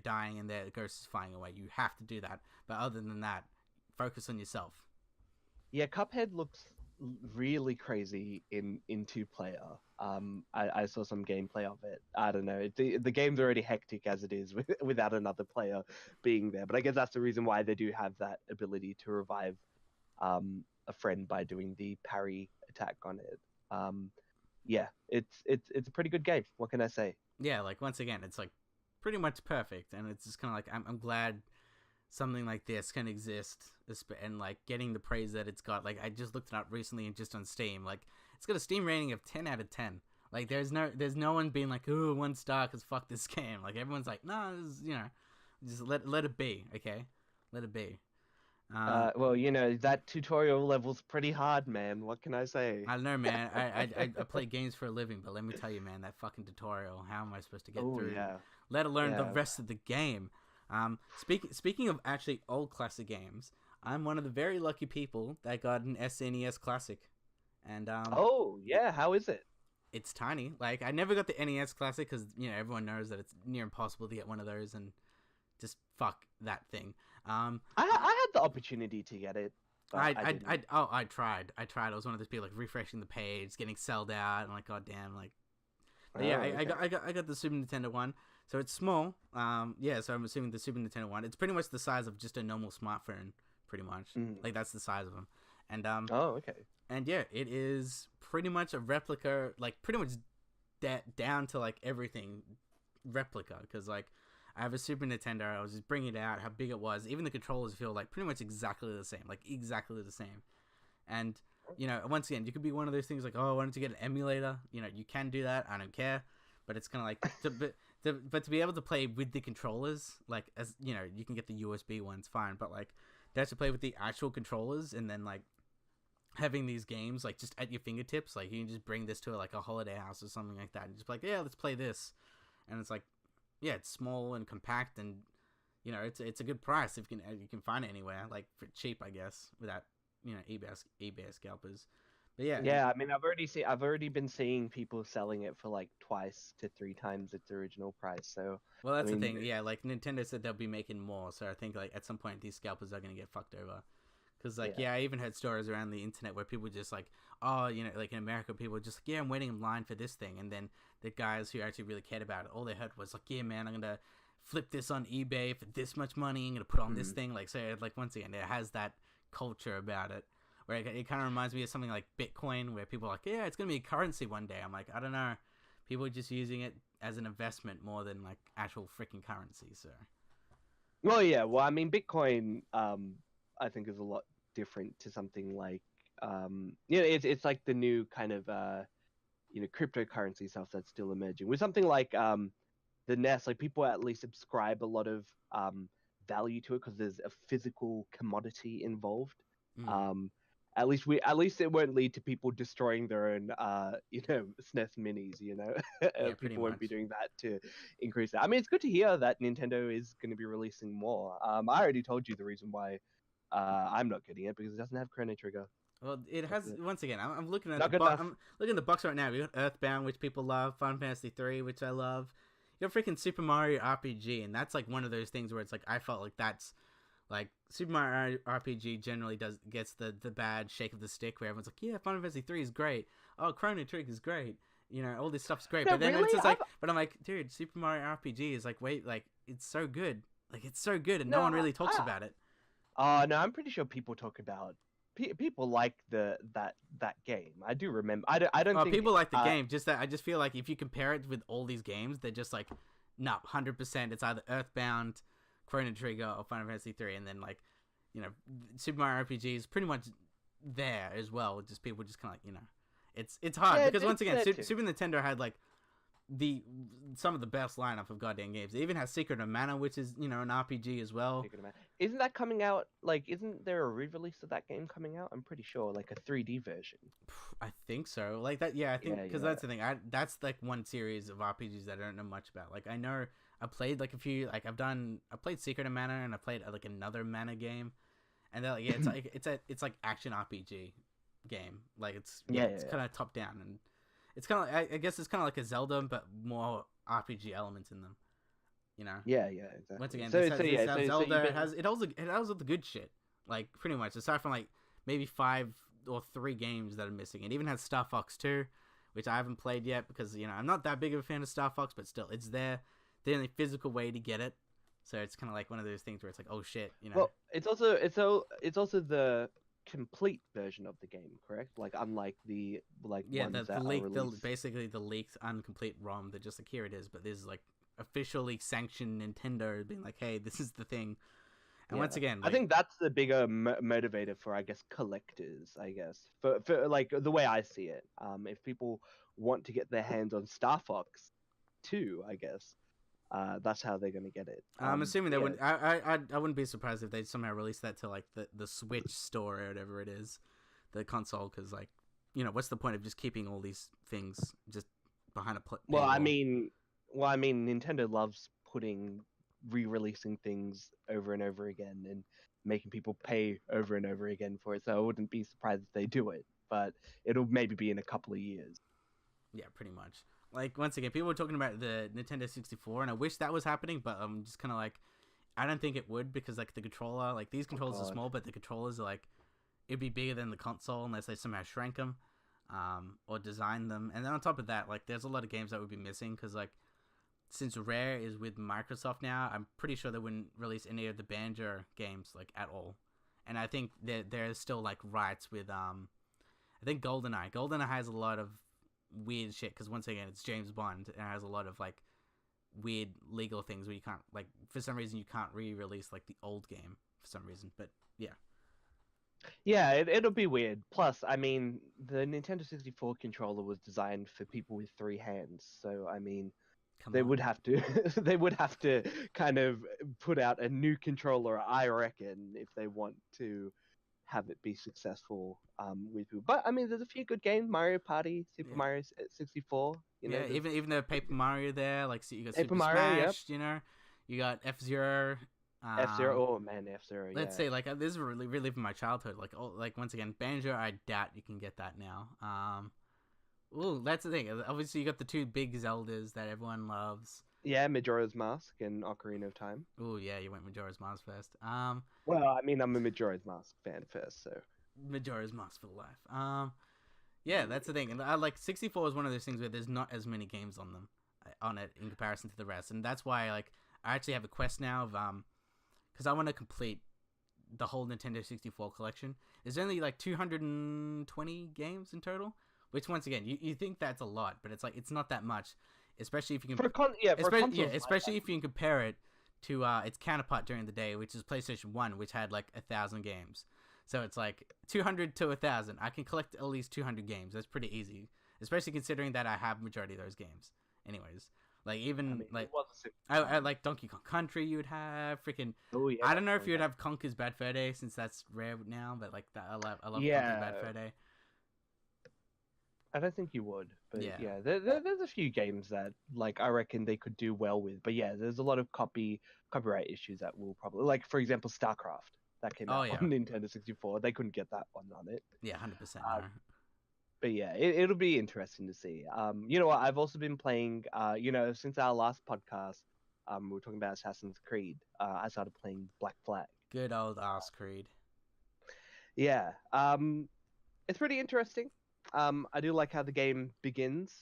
dying and their ghost is flying away. You have to do that. But other than that, focus on yourself. yeah, Cuphead looks really crazy in two player. I saw some gameplay of it. I don't know. The game's already hectic as it is without another player being there. But I guess that's the reason why they do have that ability to revive a friend by doing the parry attack on it. Yeah, it's a pretty good game. What can I say? Yeah, like once again, it's like pretty much perfect, and it's just kind of like I'm glad something like this can exist, and like getting the praise that it's got. Like I just looked it up recently and just on Steam, like it's got a Steam rating of 10 out of 10. Like there's no one being like, oh, 1 star because fuck this game. Like everyone's like, no, this is, just let it be, okay, let it be. Well, that tutorial level's pretty hard, man. What can I say? I don't know, man. I play games for a living, but let me tell you, man, that fucking tutorial. How am I supposed to get Oh through? yeah, Let alone the yeah. rest of the game. Speaking of actually old classic games, I'm one of the very lucky people that got an SNES Classic, and Oh yeah, how is it? it's tiny. Like I never got the NES Classic because everyone knows that it's near impossible to get one of those, and just fuck that thing. I had the opportunity to get it, but I didn't. I tried. I was one of those people like refreshing the page, getting sold out, and like, god damn, like. But yeah, Oh, okay. I got the Super Nintendo one, so it's small. Yeah, so I'm assuming the Super Nintendo one. It's pretty much the size of just a normal smartphone, pretty much. Mm. Like that's the size of them, and Oh, okay. and yeah, it is pretty much a replica, like pretty much down to like everything replica. Because like I have a Super Nintendo, I was just bringing it out, how big it was. Even the controllers feel like pretty much exactly the same, like exactly the same. And once again, you could be one of those things like, oh, why don't you get an emulator? You can do that. I don't care. But it's kind of like, but to be able to play with the controllers, like as you can get the USB ones, fine. But like, to actually play with the actual controllers and then like having these games like just at your fingertips. Like you can just bring this to like a holiday house or something like that, and just be like, yeah, let's play this. And it's like, yeah, it's small and compact, and you know, it's a good price if you can find it anywhere, like for cheap, I guess, without eBay scalpers. But yeah, Yeah, I mean, I've already been seeing people selling it for like twice to three times its original price. So, well, I that's the mean, thing. Yeah, like Nintendo said they'll be making more, so I think like at some point these scalpers are gonna get fucked over. Because like yeah. I even heard stories around the internet where people just like, oh, you know, like in America, people were just like, yeah, I'm waiting in line for this thing, and then the guys who actually really cared about it, all they heard was like, yeah, man, I'm gonna flip this on eBay for this much money. I'm gonna put on this thing. Like, so like once again, it has that culture about it, where it kind of reminds me of something like Bitcoin, where people are like, yeah, it's gonna be a currency one day. I'm like, I don't know, people are just using it as an investment more than like actual freaking currency. So. Well, yeah. Well, I mean, Bitcoin, I think is a lot different to something like, it's like the new kind of, cryptocurrency stuff that's still emerging. With something like, the NES, like people at least ascribe a lot of value to it because there's a physical commodity involved. Mm. Um, at least it won't lead to people destroying their own, SNES minis. Yeah, pretty People won't be much. doing that to increase that. I mean, it's good to hear that Nintendo is going to be releasing more. I already told you the reason why I'm not getting it because it doesn't have Chrono Trigger. Well, it That's has. it. Once again, I'm looking at Not the good box. enough. I'm looking at the box right now. We got Earthbound, which people love. Final Fantasy 3, which I love. You got freaking Super Mario RPG, and that's like one of those things where it's like I felt like that's like Super Mario RPG generally gets the bad shake of the stick, where everyone's like, yeah, Final Fantasy 3 is great. Oh, Chrono Trigger is great. You know, all this stuff's great. No, But then really? it's just like, but I'm like, dude, Super Mario RPG is like, wait, like it's so good. Like it's so good, and no one No, really talks about it. no, I'm pretty sure people talk about people like that game. I do remember. I don't Oh, think people like the game. Just that I just feel like if you compare it with all these games, they're just like, no, 100%. It's either Earthbound, Chrono Trigger, or Final Fantasy 3, and then like, you know, Super Mario RPG is pretty much there as well. Just people just kind of like, you know, it's hard because once again, Super Nintendo had like some of the best lineup of goddamn games. It even has Secret of Mana, which is, you know, an RPG as well. Isn't that coming out? Like, isn't there a re-release of that game coming out? I'm pretty sure, like a 3D version. I think so. Like that, yeah. I think because Yeah. that's the thing. That's like one series of RPGs that I don't know much about. Like I know I played like a few. Like I played Secret of Mana and I played like another Mana game, and they're like, yeah, it's like action RPG game. Like it's kind of top down, and it's kind of I guess it's kind of like a Zelda but more RPG elements in them. You know. Yeah, exactly. Once again, So Zelda. it It has all the good shit. Like pretty much, aside from like maybe 5 or 3 games that are missing. It even has Star Fox 2, which I haven't played yet because, you know, I'm not that big of a fan of Star Fox, but still, it's there. The only physical way to get it. So it's kind of like one of those things where it's like, oh shit, you know. Well, it's also the complete version of the game, correct? Like unlike the ones that are released. Basically the leaked incomplete ROM that just like here it is, but this is like officially sanctioned Nintendo being like, hey, this is the thing. And once again, I think that's the bigger motivator for, I guess, collectors. I guess for like the way I see it. If people want to get their hands on Star Fox 2, I guess that's how they're gonna get it. I'm assuming they wouldn't. I wouldn't be surprised if they somehow release that to like the Switch store or whatever it is, the console, because like, you know, what's the point of just keeping all these things just behind a paywall? Well, I mean, Nintendo loves re-releasing things over and over again and making people pay over and over again for it. So I wouldn't be surprised if they do it, but it'll maybe be in a couple of years. Yeah, pretty much. Like once again, people were talking about the Nintendo 64, and I wish that was happening, but I'm just kind of like, I don't think it would because like the controller, like these controllers are small, but the controllers are like, it'd be bigger than the console unless they somehow shrank them, or design them. And then on top of that, like there's a lot of games that would be missing because like, since Rare is with Microsoft now, I'm pretty sure they wouldn't release any of the Banjo games like at all. And I think that there's still like rights with I think GoldenEye. GoldenEye has a lot of weird shit because once again it's James Bond and it has a lot of like weird legal things where you can't, like, for some reason you can't re-release like the old game for some reason. But yeah, it'll be weird. Plus, I mean, the Nintendo 64 controller was designed for people with 3 hands, so I mean, would have to they would have to kind of put out a new controller, I reckon, if they want to have it be successful with people. But I mean, there's a few good games: Mario Party, Super Yeah. Mario 64. You know, Yeah, even the Paper Mario there, like so you got Paper Super Mario, yep. Smash, you know, you got F-Zero. F-Zero. Oh man, F-Zero. Let's Yeah. say like this is really reliving my childhood. Like like once again, Banjo. I doubt you can get that now. Ooh, that's the thing. Obviously, you got the two big Zeldas that everyone loves. Yeah, Majora's Mask and Ocarina of Time. Oh yeah, you went Majora's Mask first. Well, I mean, I'm a Majora's Mask fan first, so. Majora's Mask for life. Yeah, that's the thing. And I like 64 is one of those things where there's not as many games on them, on it in comparison to the rest, and that's why like I actually have a quest now of because I want to complete the whole Nintendo 64 collection. There's only like 220 games in total, which once again you think that's a lot, but it's like it's not that much, especially if you can especially if you can compare it to its counterpart during the day, which is PlayStation 1, which had like 1,000 games. So it's like 200 to 1,000. I can collect at least 200 games. That's pretty easy, especially considering that I have majority of those games. Anyways, like even I like Donkey Kong Country. You would have freaking. Oh yeah. I don't know if you would have Conker's Bad Fur Day since that's rare now, but like that I love Conker's Bad Fur Day. I don't think you would, but Yeah. there's a few games that like I reckon they could do well with. But yeah, there's a lot of copyright issues that will probably, like for example, StarCraft that came out on Nintendo 64. They couldn't get that one on it. Yeah, 100%. But yeah, it'll be interesting to see. You know what? I've also been playing. You know, since our last podcast, we were talking about Assassin's Creed. I started playing Black Flag. Good old ass Creed. Yeah. It's pretty interesting. I do like how the game begins.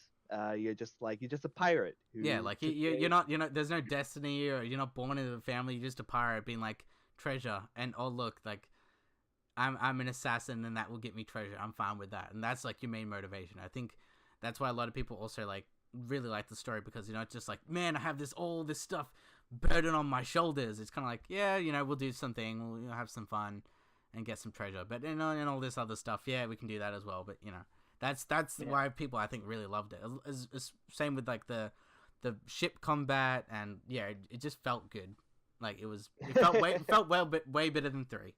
You're just a pirate. Yeah, like you're not there's no destiny, or you're not born into a family. You're just a pirate being like treasure, and oh look, like I'm an assassin, and that will get me treasure. I'm fine with that, and that's like your main motivation. I think that's why a lot of people also like really like the story, because it's just like, man, I have all this stuff burden on my shoulders. It's kind of like, yeah, we'll do something, we'll have some fun and get some treasure, but and all this other stuff, yeah, we can do that as well. But that's why people I think really loved it. It's same with like the ship combat, and yeah, it just felt good. Like it felt way better than 3.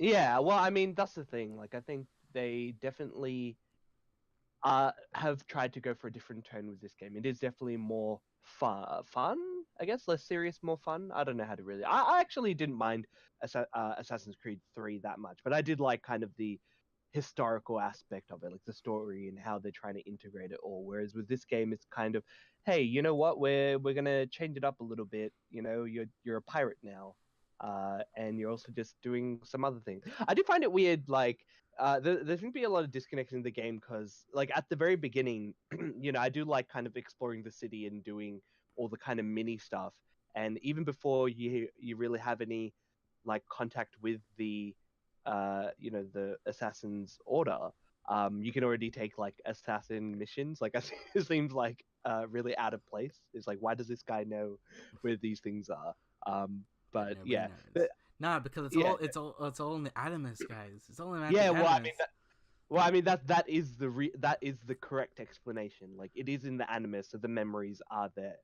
Yeah, well, I mean, that's the thing. Like, I think they definitely have tried to go for a different tone with this game. It is definitely more fun, I guess, less serious, more fun. I don't know how to really. I actually didn't mind Assassin's Creed 3 that much, but I did like kind of the historical aspect of it, like the story and how they're trying to integrate it all. Whereas with this game, it's kind of, hey, you know what? We're gonna change it up a little bit. You're a pirate now. And you're also just doing some other things. I do find it weird, like, there seems to be a lot of disconnects in the game, because, like, at the very beginning, I do like kind of exploring the city and doing all the kind of mini stuff. And even before you really have any, like, contact with the, the Assassin's Order, you can already take, like, assassin missions. Like, it seems, like, really out of place. It's like, why does this guy know where these things are? But yeah, no, because it's all in the Animus, guys. It's all in the yeah. Animus. Well, I mean that is the correct explanation. Like, it is in the Animus, so the memories are there.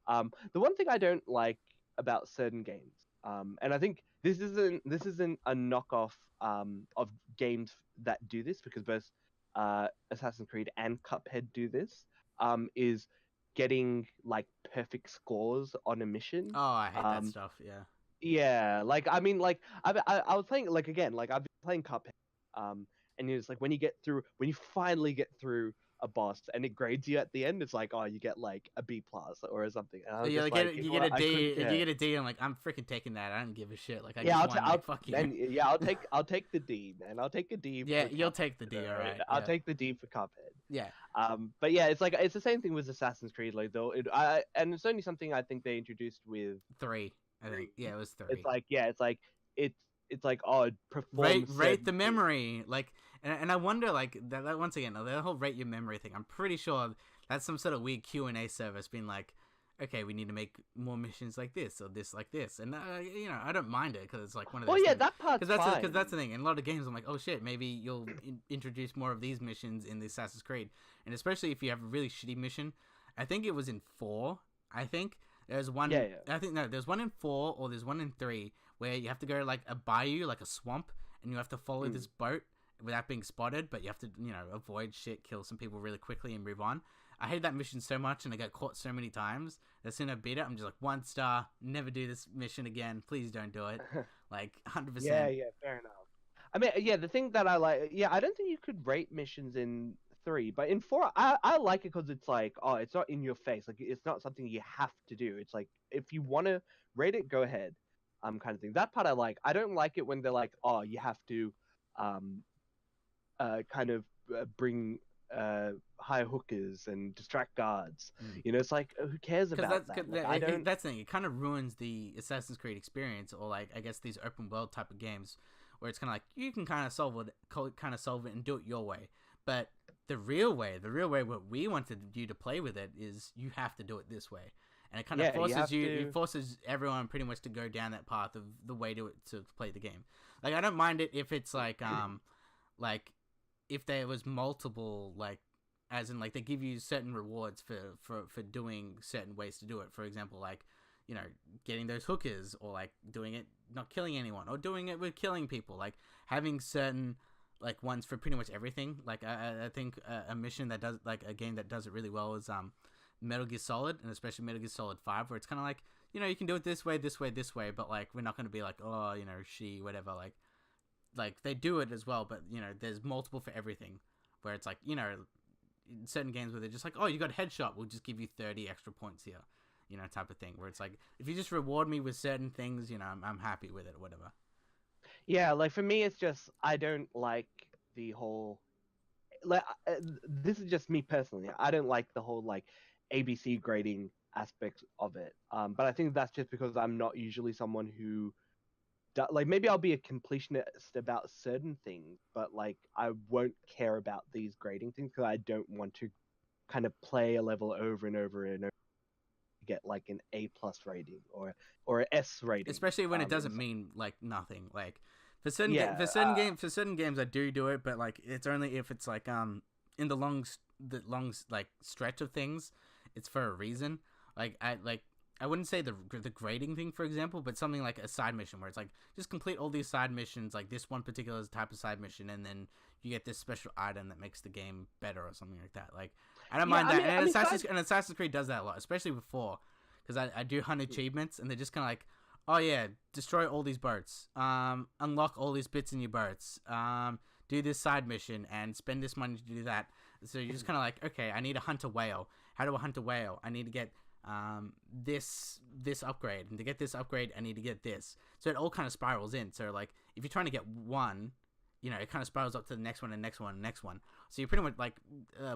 The one thing I don't like about certain games, and I think this isn't a knockoff of games that do this, because both Assassin's Creed and Cuphead do this, is getting like perfect scores on a mission. Oh, I hate that stuff. Yeah. Yeah, like, I mean, like, I was playing, like, again, like, I've been playing Cuphead, and it's like when you finally get through a boss and it grades you at the end, it's like, oh, you get like a B+ or something. And you get a D, and you get a D. I'm like, I'm freaking taking that. I don't give a shit. Like, I'll take the D, man. I'll take a D. Yeah, you'll take the D, all right. I'll take the D for Cuphead. Yeah. But yeah, it's like it's the same thing with Assassin's Creed, like, though. And it's only something I think they introduced with 3. I think, yeah, it was 3. It's like oh, rate the memory, like, and I wonder, like, that once again, the whole rate your memory thing. I'm pretty sure that's some sort of weird Q&A service being like, okay, we need to make more missions like this or this like this, and I don't mind it, because it's like one of those. Oh yeah, things. that part's fine. Because that's the thing. In a lot of games, I'm like, oh shit, maybe you'll introduce more of these missions in the Assassin's Creed, and especially if you have a really shitty mission. I think it was in 4. I think. There's one. Yeah. I think there's one in 4 or there's one in 3 where you have to go like a bayou, like a swamp, and you have to follow this boat without being spotted, but you have to, avoid shit, kill some people really quickly, and move on. I hated that mission so much, and I got caught so many times. As soon as I beat it, I'm just like, 1 star, never do this mission again. Please don't do it. Like, 100%. Yeah, fair enough. I mean, yeah, the thing that I like, I don't think you could rate missions in 3, but in 4, I like it because it's like, oh, it's not in your face. Like, it's not something you have to do. It's like, if you want to rate it, go ahead, kind of thing. That part I like. I don't like it when they're like, oh, you have to, bring high hookers and distract guards. It's like, who cares about that? Like, I don't. That's the thing. It kind of ruins the Assassin's Creed experience, or like, I guess these open world type of games, where it's kind of like you can kind of solve it and do it your way. But the real way, what we wanted you to play with it is you have to do it this way, and it kind of forces it forces everyone pretty much to go down that path of the way to play the game. Like, I don't mind it if it's like like if there was multiple, like, as in, like, they give you certain rewards for doing certain ways to do it. For example, like, getting those hookers, or like doing it not killing anyone, or doing it with killing people, like having certain like ones for pretty much everything. Like, I think a mission that does, like, a game that does it really well is Metal Gear Solid, and especially Metal Gear Solid 5, where it's kind of like, you can do it this way, but like, we're not going to be like, oh, she, whatever, like they do it as well, but there's multiple for everything, where it's like, in certain games where they're just like, oh, you got a headshot, we'll just give you 30 extra points here, type of thing, where it's like, if you just reward me with certain things, I'm happy with it, or whatever. Yeah, like, for me, it's just, I don't like the whole, like, this is just me personally, I don't like the whole, like, ABC grading aspect of it, but I think that's just because I'm not usually someone who, like, maybe I'll be a completionist about certain things, but like, I won't care about these grading things because I don't want to kind of play a level over and over and over to get like an A+ rating or an S rating, especially when it doesn't mean like nothing. Like, for certain games I do it, but like, it's only if it's like in the long like stretch of things, it's for a reason. Like, I wouldn't say the grading thing, for example, but something like a side mission where it's like, just complete all these side missions, like this one particular type of side mission, and then you get this special item that makes the game better or something like that. Like, I don't mind that. And Assassin's Creed does that a lot, especially with 4, because I do hunt achievements, and they're just kind of like, oh yeah, destroy all these boats, unlock all these bits in your boats, do this side mission, and spend this money to do that. So you're just kind of like, okay, I need to hunt a whale. How do I hunt a whale? I need to get this upgrade, and to get this upgrade I need to get this. So it all kind of spirals in. So like, if you're trying to get one, it kind of spirals up to the next one and next one and next one. So you're pretty much like,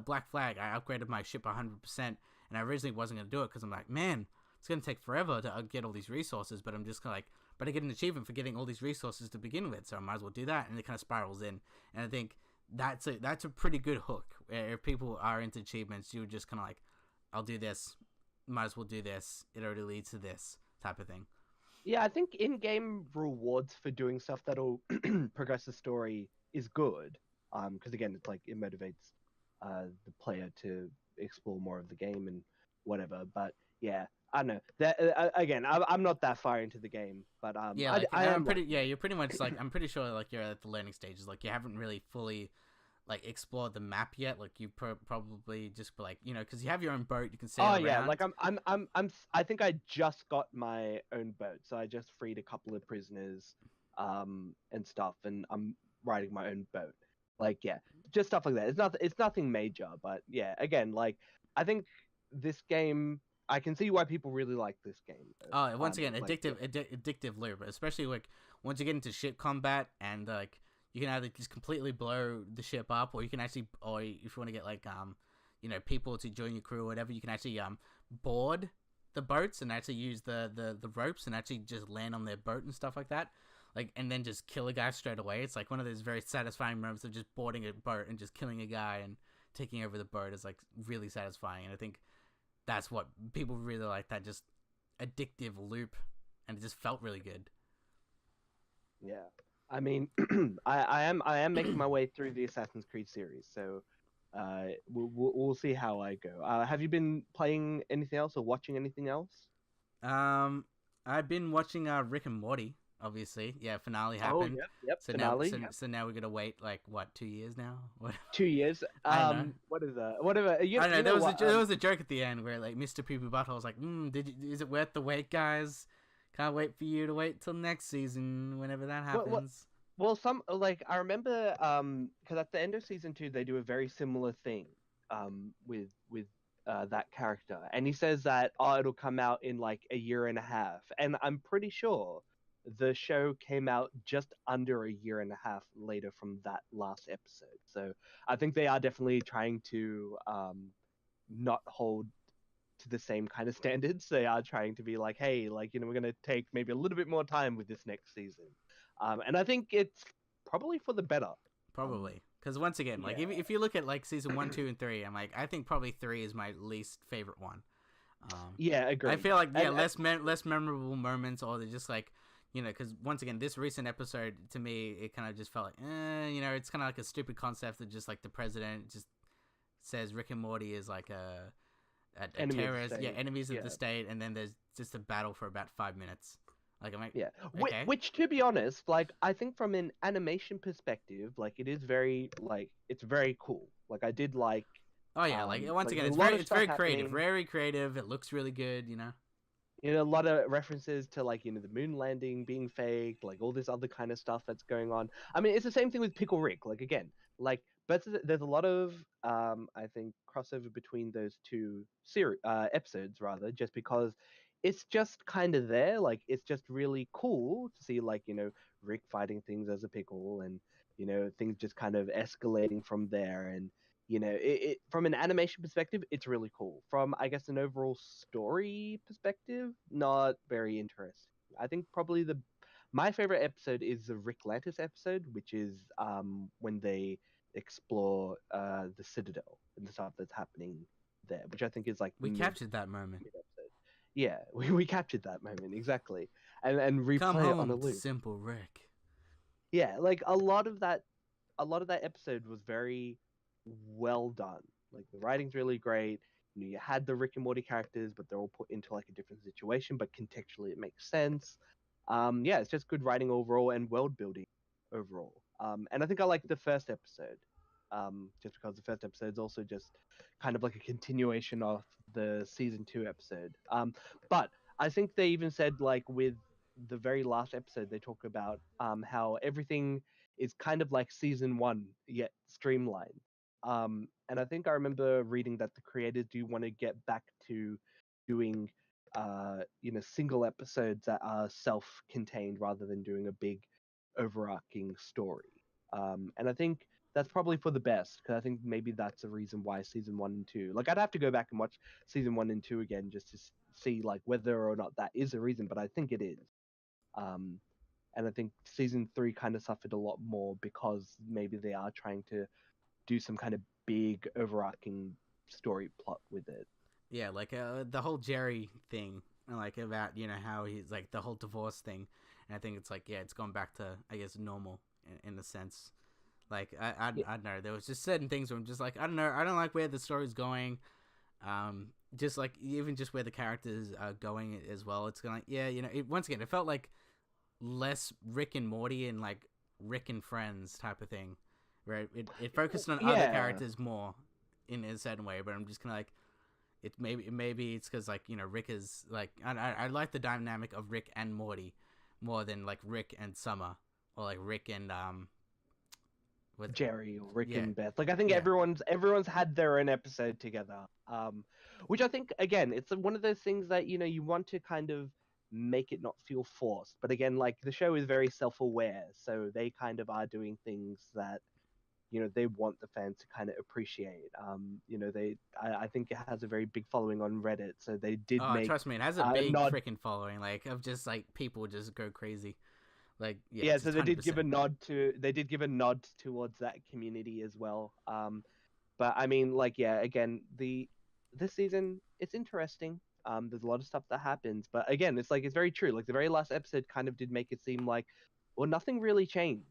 Black Flag, I upgraded my ship 100%, and I originally wasn't going to do it because I'm like, man, it's going to take forever to get all these resources, but I'm just kind of like, but I get an achievement for getting all these resources to begin with, so I might as well do that, and it kind of spirals in. And I think that's a pretty good hook. If people are into achievements, you're just kind of like, I'll do this, might as well do this, it already leads to this type of thing. Yeah, I think in-game rewards for doing stuff that'll progress the story is good, because again, it's like, it motivates the player to explore more of the game and whatever. But yeah, I don't know that, again, I'm not that far into the game, but yeah, like, you're pretty much like, I'm pretty sure like you're at the learning stages, like you haven't really fully like explored the map yet. Like, you probably just like, because you have your own boat, you can sail around. Yeah, like I think I just got my own boat, so I just freed a couple of prisoners and stuff, and I'm riding my own boat. Like, yeah, just stuff like that. It's nothing major, but yeah, again, like, I think this game, I can see why people really like this game. Once again, addictive loop, especially like once you get into ship combat, and like, you can either just completely blow the ship up, or you can actually, or if you want to get like, people to join your crew or whatever, you can actually board the boats and actually use the ropes and actually just land on their boat and stuff like that. Like, and then just kill a guy straight away. It's like one of those very satisfying moments of just boarding a boat and just killing a guy and taking over the boat is like really satisfying. And I think that's what people really like, that just addictive loop, and it just felt really good. Yeah. I mean, I am making my way through the Assassin's Creed series, so we'll see how I go. Have you been playing anything else or watching anything else? I've been watching Rick and Morty. obviously. Yeah, finale Oh, happened. yep, So now, finale. so, Yep. so now we're gonna wait like what, 2 years now? What? 2 years. I don't know. What is that? Whatever. I don't know. You There know was what? there was a joke at the end where like Mr. Poopy Butthole was like, is it worth the wait, guys? Can't wait for you to wait till next season, whenever that What? happens. Well, some like I remember because at the end of season 2 they do a very similar thing with that character, and he says that it'll come out in like a year and a half, and I'm pretty sure the show came out just under a year and a half later from that last episode. So I think they are definitely trying to not hold to the same kind of standards. They are trying to be like, hey, like, we're going to take maybe a little bit more time with this next season. And I think it's probably for the better. Probably. Because once again, like, Yeah. if you look at like season 1, 2, and 3, I'm like, I think probably 3 is my least favorite one. Yeah, agree. I feel like, yeah, less memorable moments, or they're just like, because once again, this recent episode, to me, it kind of just felt like, it's kind of like a stupid concept that just like the president just says Rick and Morty is like a terrorist, enemies of the state, and then there's just a battle for about 5 minutes. Like, I'm like, yeah, okay. which to be honest, like, I think from an animation perspective, like, it is very, like, it's very cool. Like, I did like. Oh yeah, like once again, it's very creative. It looks really good, a lot of references to like the moon landing being faked, like all this other kind of stuff that's going on. I mean, it's the same thing with Pickle Rick. Like again, like but there's a lot of I think crossover between those two episodes rather, just because it's just kind of there. Like it's just really cool to see like Rick fighting things as a pickle, and things just kind of escalating from there. And it from an animation perspective, it's really cool. From I guess an overall story perspective, not very interesting. I think probably my favorite episode is the Rick Lantis episode, which is when they explore the Citadel and the stuff that's happening there, which I think is like we captured that moment. Mid-episode. Yeah, we captured that moment exactly, and replay Come it home, on a loop. simple Rick. Yeah, like a lot of that episode was very well done. Like the writing's really great. You had the Rick and Morty characters, but they're all put into like a different situation, but contextually it makes sense. Yeah, it's just good writing overall and world building overall. And I think I like the first episode, just because the first episode is also just kind of like a continuation of the season 2 episode. But I think they even said like with the very last episode, they talk about how everything is kind of like season 1 yet streamlined. And I think I remember reading that the creators do want to get back to doing single episodes that are self-contained rather than doing a big overarching story. And I think that's probably for the best, because I think maybe that's the reason why season 1 and 2, like I'd have to go back and watch season 1 and 2 again just to see like whether or not that is a reason, but I think it is. And I think season 3 kind of suffered a lot more because maybe they are trying to do some kind of big overarching story plot with it. Yeah, like the whole Jerry thing, like about how he's like the whole divorce thing, and I think it's like it's gone back to I guess normal in a sense. Like I don't know, there was just certain things where I'm just like I don't know, I don't like where the story's going. Just like even just where the characters are going as well. It's gonna once again it felt like less Rick and Morty and like Rick and Friends type of thing, where it focused on other characters more in a certain way. But I'm just kind of like, it maybe it's because like Rick is like I like the dynamic of Rick and Morty more than like Rick and Summer, or like Rick and with Jerry or Rick and Beth. Like I think everyone's had their own episode together. Which I think again it's one of those things that you want to kind of make it not feel forced. But again, like the show is very self-aware, so they kind of are doing things that they want the fans to kind of appreciate. I think it has a very big following on Reddit, so they did make. Trust me, it has a big freaking following. Like of just like people just go crazy. Like so they did give a nod towards that community as well. But I mean, like again, this season it's interesting. There's a lot of stuff that happens, but again, it's very true. Like the very last episode kind of did make it seem like, well, nothing really changed.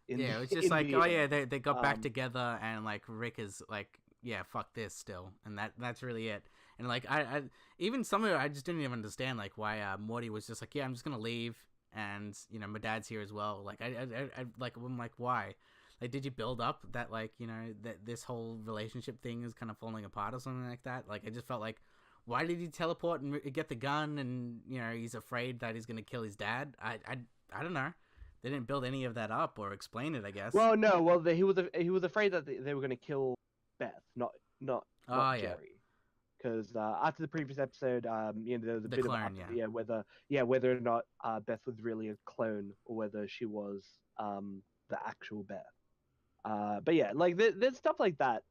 It was just like, they got back together, and like Rick is like, fuck this still, and that's really it. And like I even some of it I just didn't even understand, like why Morty was just like, I'm just gonna leave, and my dad's here as well. Like I'm like, why? Like, did you build up that, like, that this whole relationship thing is kind of falling apart or something like that? Like, I just felt like, why did he teleport and get the gun, and he's afraid that he's gonna kill his dad? I don't know. They didn't build any of that up or explain it, I guess. Well, no. Well, he was afraid that they were going to kill Beth, not Oh, yeah. Jerry. Because after the previous episode, there was a bit clone, of whether or not Beth was really a clone or whether she was the actual Beth. But yeah, like there's stuff like that.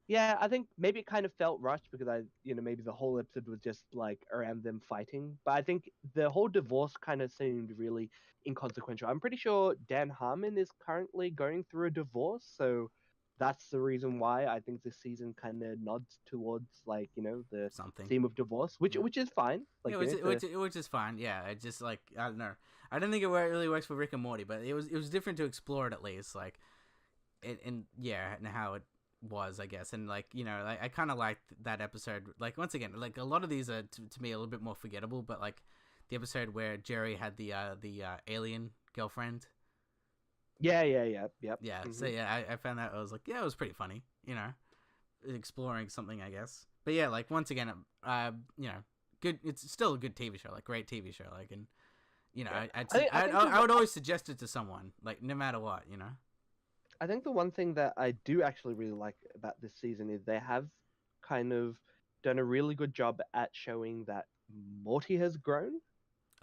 Yeah, I think maybe it kind of felt rushed because maybe the whole episode was just like around them fighting. But I think the whole divorce kind of seemed really inconsequential. I'm pretty sure Dan Harmon is currently going through a divorce, so that's the reason why I think this season kind of nods towards like the something theme of divorce, which is fine. Like, which is fine. Yeah, it just like I don't know. I don't think it really works for Rick and Morty, but it was different to explore it at least. Like, and how it was, I guess. And like I kind of liked that episode. Like, once again, like a lot of these are to me a little bit more forgettable, but like the episode where Jerry had the alien girlfriend. Yeah. Mm-hmm. So yeah, I found that, I was like, yeah, it was pretty funny, exploring something, I guess. But yeah, like once again, good. It's still a good TV show, like great TV show, like, and I would always suggest it to someone, like no matter what, I think the one thing that I do actually really like about this season is they have kind of done a really good job at showing that Morty has grown.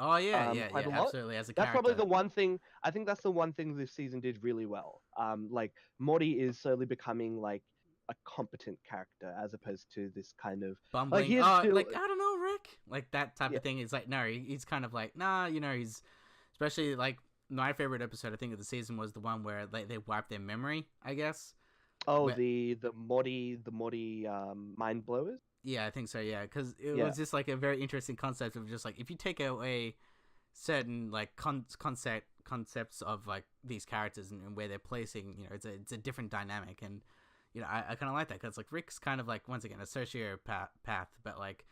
Oh yeah, absolutely. As a character, that's probably the one thing. I think that's the one thing this season did really well. Like Morty is slowly becoming like a competent character as opposed to this kind of bumbling. Like, I don't know, Rick. Like that type of thing. Is like no, he's kind of like nah. He's especially like my favorite episode I think of the season was the one where they wiped their memory, I guess. Oh, the Morty mind blowers. Yeah, I think so. Yeah, because it was just like a very interesting concept of just like if you take away certain like concepts of like these characters and where they're placing, it's a different dynamic, and I kind of like that because like Rick's kind of like once again a sociopath, but like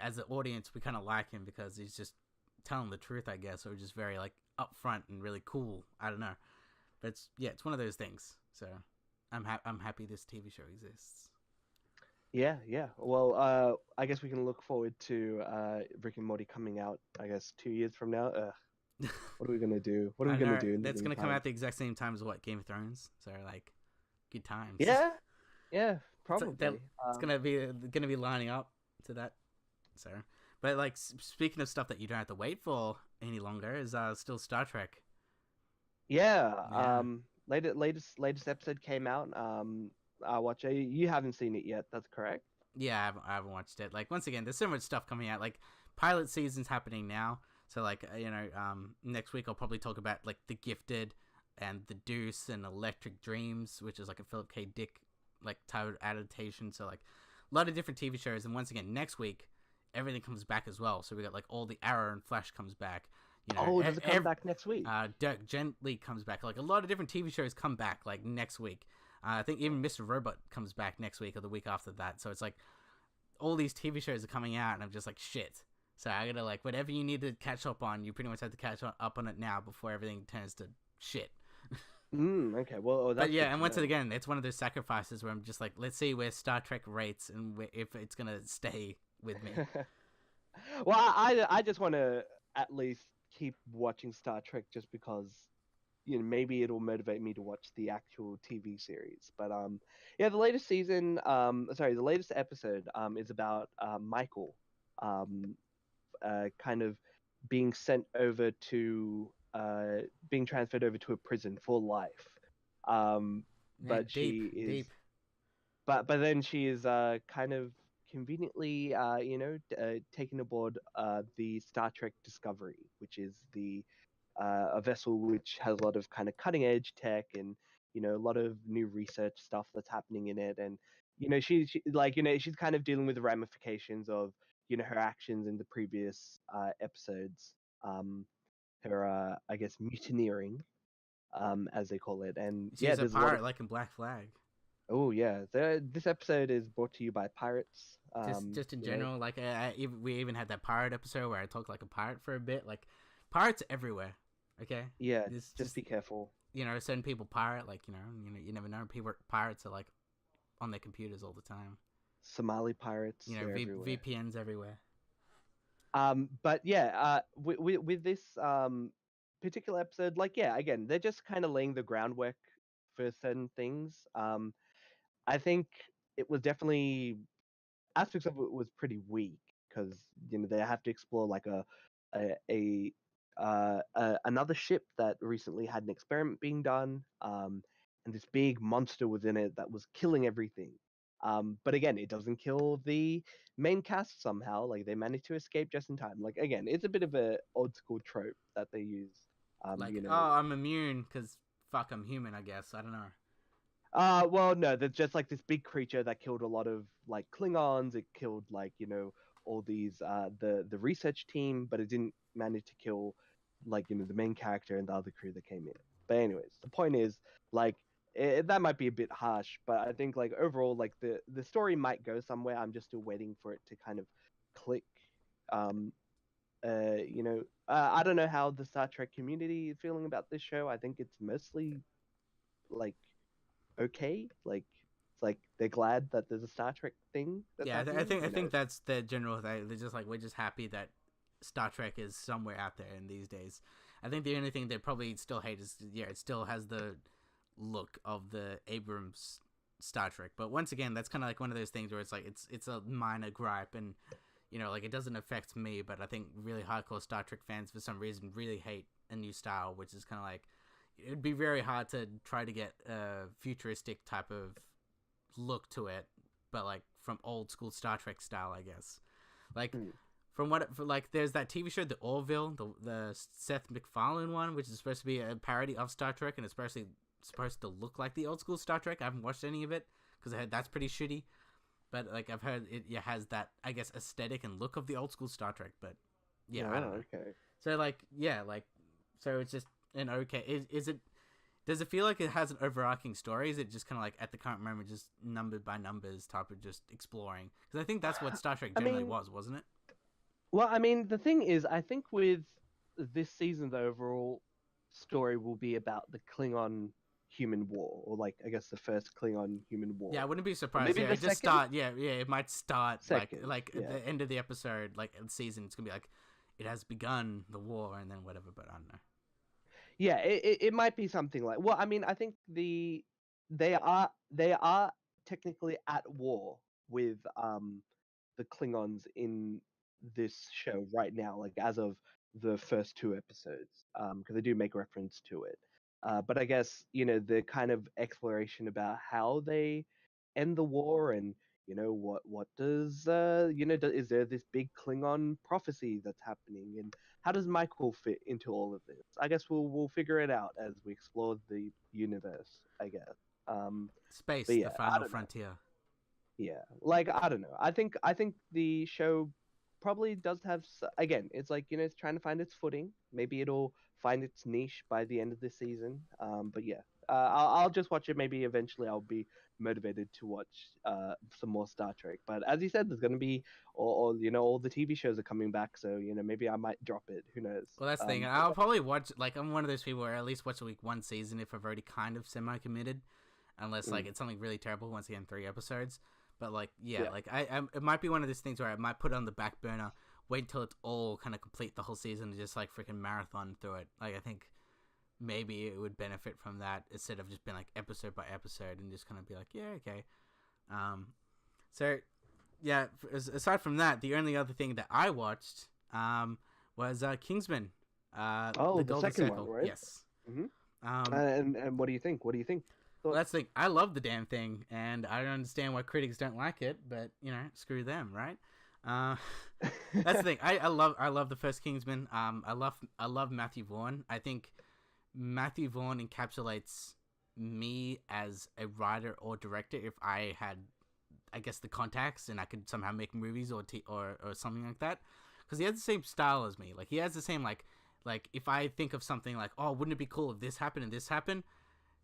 as an audience we kind of like him because he's just telling the truth, I guess, or just very like upfront and really cool. I don't know, but it's one of those things. So I'm happy this TV show exists. Yeah. Well, I guess we can look forward to Rick and Morty coming out, I guess, 2 years from now. What are we gonna do? What are we gonna do? That's gonna come out the exact same time as what, Game of Thrones? So like, good times. Yeah, probably. It's gonna be lining up to that. So, but like speaking of stuff that you don't have to wait for any longer, is still Star Trek. Yeah. Latest episode came out. I watch it. You haven't seen it yet. That's correct. Yeah, I haven't watched it. Like once again, there's so much stuff coming out. Like pilot season's happening now. So like next week I'll probably talk about like The Gifted and The Deuce and Electric Dreams, which is like a Philip K. Dick like titled adaptation. So like a lot of different TV shows. And once again, next week everything comes back as well. So we got like all the Arrow and Flash comes back. Does it come back next week? Dirk Gently comes back. Like a lot of different TV shows come back like next week. I think even Mr. Robot comes back next week or the week after that. So it's like all these TV shows are coming out, and I'm just like, shit. So I gotta like whatever you need to catch up on, you pretty much have to catch up on it now before everything turns to shit. Okay. Well, but yeah, and once again, it's one of those sacrifices where I'm just like, let's see where Star Trek rates and if it's gonna stay with me. Well, I just want to at least keep watching Star Trek just because maybe it'll motivate me to watch the actual TV series. But the latest season, the latest episode is about Michael, kind of being sent over to being transferred over to a prison for life. But she is deep. But then she is kind of conveniently taken aboard the Star Trek Discovery, which is a vessel which has a lot of kind of cutting edge tech and a lot of new research stuff that's happening in it. And she's kind of dealing with the ramifications of her actions in the previous episodes, her I guess mutineering, as they call it. And she's a pirate like in Black Flag. Oh yeah, this episode is brought to you by pirates. Just in You know, general, like we even had that pirate episode where I talked like a pirate for a bit. Like pirates are everywhere. Okay, yeah, this just be careful. certain people pirate. Like you never know. People pirates are like on their computers all the time. Somali pirates, they're everywhere. VPNs everywhere. But yeah, with this particular episode, like yeah, again, they're just kind of laying the groundwork for certain things. I think it was definitely aspects of it was pretty weak because they have to explore like a another ship that recently had an experiment being done, and this big monster was in it that was killing everything. But again, it doesn't kill the main cast somehow. Like they managed to escape just in time. Like again, it's a bit of a old school trope that they use. Like, You oh, know, I'm immune because fuck, I'm human. I guess I don't know. well, no, there's just like this big creature that killed a lot of like Klingons. It killed like all these the research team, but it didn't manage to kill like the main character and the other crew that came in. But anyways, the point is like that might be a bit harsh, but I think like overall like the story might go somewhere. I'm just still waiting for it to kind of click. Um, I don't know how the Star Trek community is feeling about this show. I think it's mostly like okay. Like it's like they're glad that there's a Star Trek thing that's Yeah, happening. I think that's the general thing. They're just like we're just happy that Star Trek is somewhere out there in these days. I think the only thing they probably still hate is it still has the look of the Abrams Star Trek. But once again, that's kind of like one of those things where it's like it's a minor gripe and like it doesn't affect me, but I think really hardcore Star Trek fans for some reason really hate a new style, which is kind of like it'd be very hard to try to get a futuristic type of look to it, but like from old school Star Trek style, I guess. Like from like there's that TV show, The Orville, the Seth MacFarlane one, which is supposed to be a parody of Star Trek, and it's supposed to look like the old school Star Trek. I haven't watched any of it because I heard that's pretty shitty. But like I've heard it has that I guess aesthetic and look of the old school Star Trek. But yeah, I don't know. Okay. So like yeah, like so it's just an okay. Is it? Does it feel like it has an overarching story? Is it just kind of like at the current moment, just number by numbers type of just exploring? Because I think that's what Star Trek generally was, wasn't it? Well, I mean, the thing is, I think with this season, the overall story will be about the Klingon human war, or like I guess the first Klingon human war. Yeah, I wouldn't be surprised. Maybe Yeah, the it just second? start. Yeah, it might start Second, like yeah. at the end of the episode, like the season. It's gonna be like it has begun the war, and then whatever. But I don't know. Yeah, it might be something like. Well, I mean, I think they are technically at war with the Klingons in this show right now, like as of the first two episodes, because they do make reference to it. But I guess the kind of exploration about how they end the war and what does is there this big Klingon prophecy that's happening and how does Michael fit into all of this? I guess we'll figure it out as we explore the universe, I guess. Space, But yeah, the I final don't know. frontier. Yeah, like I don't know. I think the show probably does have again. It's like it's trying to find its footing. Maybe it'll find its niche by the end of this season. But yeah, I'll just watch it. Maybe eventually I'll be motivated to watch some more Star Trek. But as you said, there's gonna be all the TV shows are coming back. So maybe I might drop it. Who knows? Well, that's the thing. I'll probably watch. Like, I'm one of those people where I at least watch like one season if I've already kind of semi-committed, unless like it's something really terrible. Once again, 3 episodes. But like, yeah, like I it might be one of those things where I might put it on the back burner, wait until it's all kind of complete the whole season, and just like freaking marathon through it. Like, I think maybe it would benefit from that instead of just being like episode by episode and just kind of be like, yeah, okay. So yeah, aside from that, the only other thing that I watched was Kingsman. The second one, right? Yes. Mm-hmm. And what do you think? What do you think? Well, that's the thing. I love the damn thing, and I don't understand why critics don't like it. But screw them, right? That's the thing. I love the first Kingsman. I love Matthew Vaughn. I think Matthew Vaughn encapsulates me as a writer or director if I had, I guess, the contacts and I could somehow make movies or something like that. Because he has the same style as me. Like, he has the same like if I think of something like, oh, wouldn't it be cool if this happened and this happened?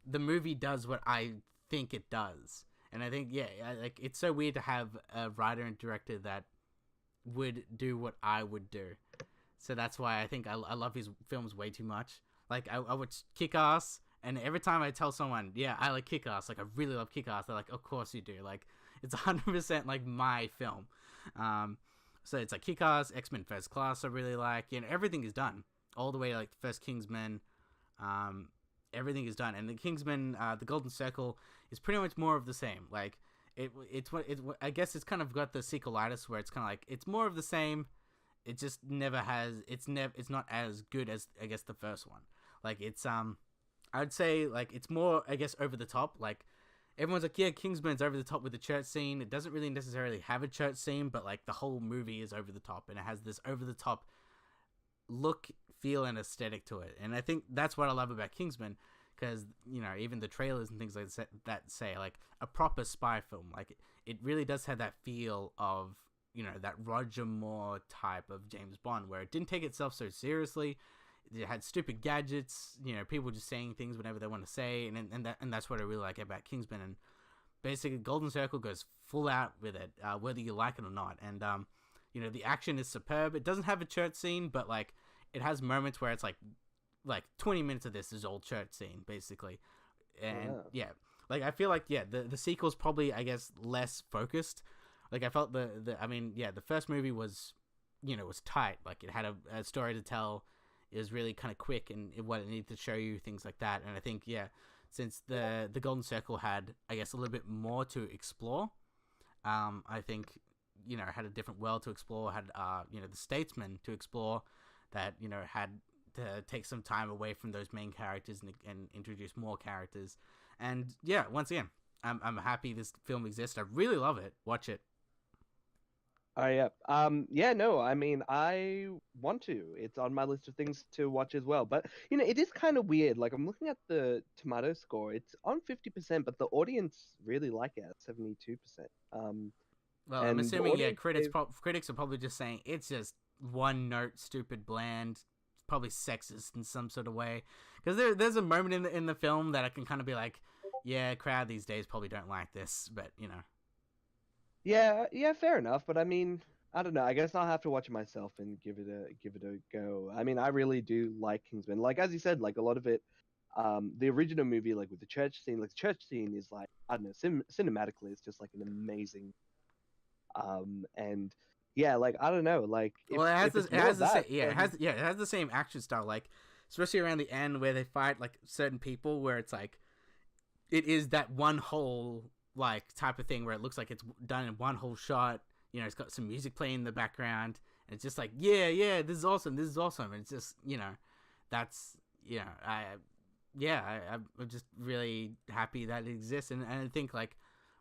The movie does what I think it does. And I think like it's so weird to have a writer and director that would do what I would do. So that's why I think I love his films way too much. Like I would Kick Ass, and every time I tell someone, yeah, I like Kick Ass, like I really love Kick Ass, they're like, of course you do. Like it's 100% like my film. So it's like Kick Ass, X-Men First Class I really like. Everything is done all the way like the first Kingsman. Everything is done, and the Kingsman, the Golden Circle is pretty much more of the same. Like it's I guess it's kind of got the sequelitis where it's kind of like it's more of the same. It just never has. It's not as good as I guess the first one. Like it's I'd say like it's more I guess over the top. Like everyone's like, yeah, Kingsman's over the top with the church scene. It doesn't really necessarily have a church scene, but like the whole movie is over the top, and it has this over the top look, feel, and aesthetic to it. And I think that's what I love about Kingsman, because even the trailers and things like that say like a proper spy film. Like it really does have that feel of that Roger Moore type of James Bond, where it didn't take itself so seriously. It had stupid gadgets, people just saying things whenever they want to say, and that's what I really like about Kingsman. And basically, Golden Circle goes full out with it, whether you like it or not. And the action is superb. It doesn't have a church scene, but like it has moments where it's like 20 minutes of this is all church scene basically. And like I feel like the sequel's probably I guess less focused. Like I felt the first movie was was tight. Like it had a story to tell. It was really kind of quick and what it needed to show you, things like that. And I think since the Golden Circle had I guess a little bit more to explore, I think it had a different world to explore, had the Statesman to explore, that had to take some time away from those main characters and introduce more characters. And once again, I'm happy this film exists. I really love it. Watch it. Oh yeah. No, I mean, I want to. It's on my list of things to watch as well. But it is kind of weird. Like I'm looking at the tomato score. It's on 50%, but the audience really like it at 72%. Well, I'm assuming critics are probably just saying it's just one note, stupid, bland, probably sexist in some sort of way. Because there's a moment in the film that I can kind of be like, yeah, crowd these days probably don't like this, but Yeah, fair enough. But I mean, I don't know. I guess I'll have to watch it myself and give it a go. I mean, I really do like Kingsman. Like as you said, like a lot of it, the original movie, like with the church scene, like the church scene is like I don't know, cinematically, it's just like an amazing. And like I don't know, like it has the same action style, like especially around the end where they fight like certain people, where it's like it is that one whole like type of thing where it looks like it's done in one whole shot. It's got some music playing in the background, and it's just like this is awesome, and it's just that's I'm just really happy that it exists. And I think like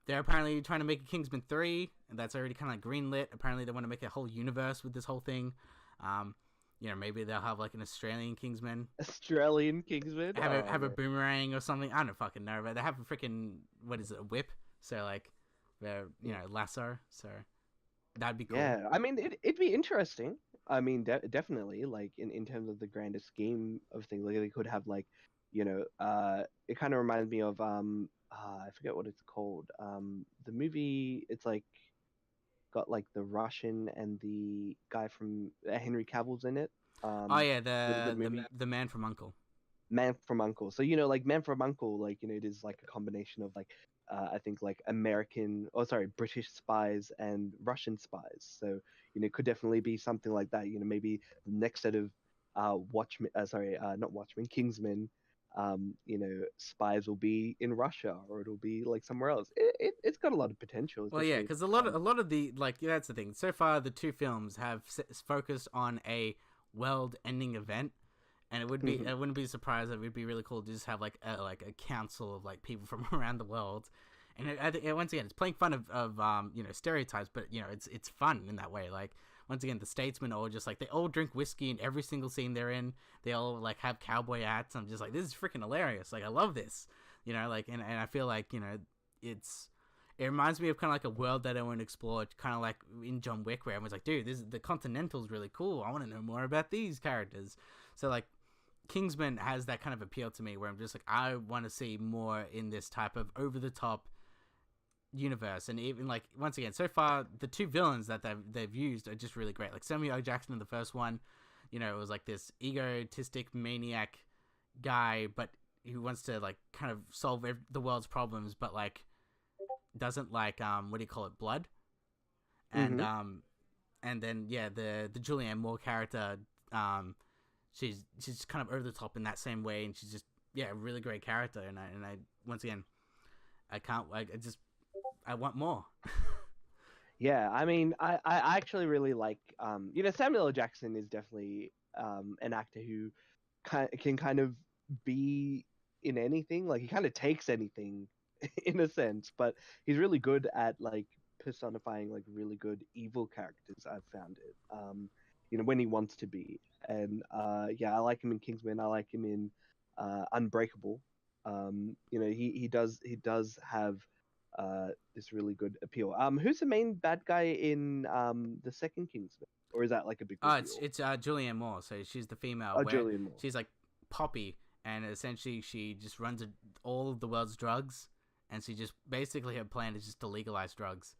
they're apparently trying to make a Kingsman 3, and that's already kind of like greenlit. Apparently they want to make a whole universe with this whole thing. Maybe they'll have like an Australian Kingsman. Have a boomerang or something. I don't fucking know, but they have a freaking, what is it, a whip? So like, they're, lasso. So that'd be cool. Yeah, I mean, it'd be interesting. I mean, definitely, like in terms of the grander scheme of things, like they could have like, it kind of reminds me of I forget what it's called. The movie, it's like got like the Russian and the guy from Henry Cavill's in it. The Man from U.N.C.L.E. Man from U.N.C.L.E. So like Man from U.N.C.L.E., like it is like a combination of like I think like British spies and Russian spies. So it could definitely be something like that. Maybe the next set of Kingsman. Spies will be in Russia, or it'll be like somewhere else. It's got a lot of potential. Well, yeah, because a lot of the that's the thing. So far, the two films have focused on a world-ending event, and it would be I wouldn't be surprised. It would be really cool to just have like a council of like people from around the world. And I think once again, it's playing fun of stereotypes, but it's fun in that way. Like once again, the Statesmen all just like they all drink whiskey in every single scene they're in. They all like have cowboy hats. I'm just like, this is freaking hilarious. Like I love this, and I feel like it reminds me of kind of like a world that I want to explore, kind of like in John Wick, where everyone's like, dude, the Continental's really cool. I want to know more about these characters. So like Kingsman has that kind of appeal to me, where I'm just like, I want to see more in this type of over the top universe, and even like once again, so far the two villains that they've used are just really great. Like Samuel L. Jackson in the first one, you know, it was like this egotistic maniac guy, but who wants to like kind of solve the world's problems, but like doesn't like what do you call it, blood, and and then yeah, the Julianne Moore character, she's kind of over the top in that same way, and she's just a really great character, and I once again, I want more. Yeah, I mean, I actually really like, Samuel L. Jackson is definitely an actor who can kind of be in anything. Like, he kind of takes anything in a sense, but he's really good at, like, personifying, like, really good evil characters, I've found it. When he wants to be. And, I like him in Kingsman. I like him in Unbreakable. He does have this really good appeal. Who's the main bad guy in the second Kingsman? Or is that like a big reveal? It's Julianne Moore. So she's the female. Oh, Julianne Moore. She's like Poppy, and essentially she just runs all of the world's drugs, and she just basically her plan is just to legalize drugs.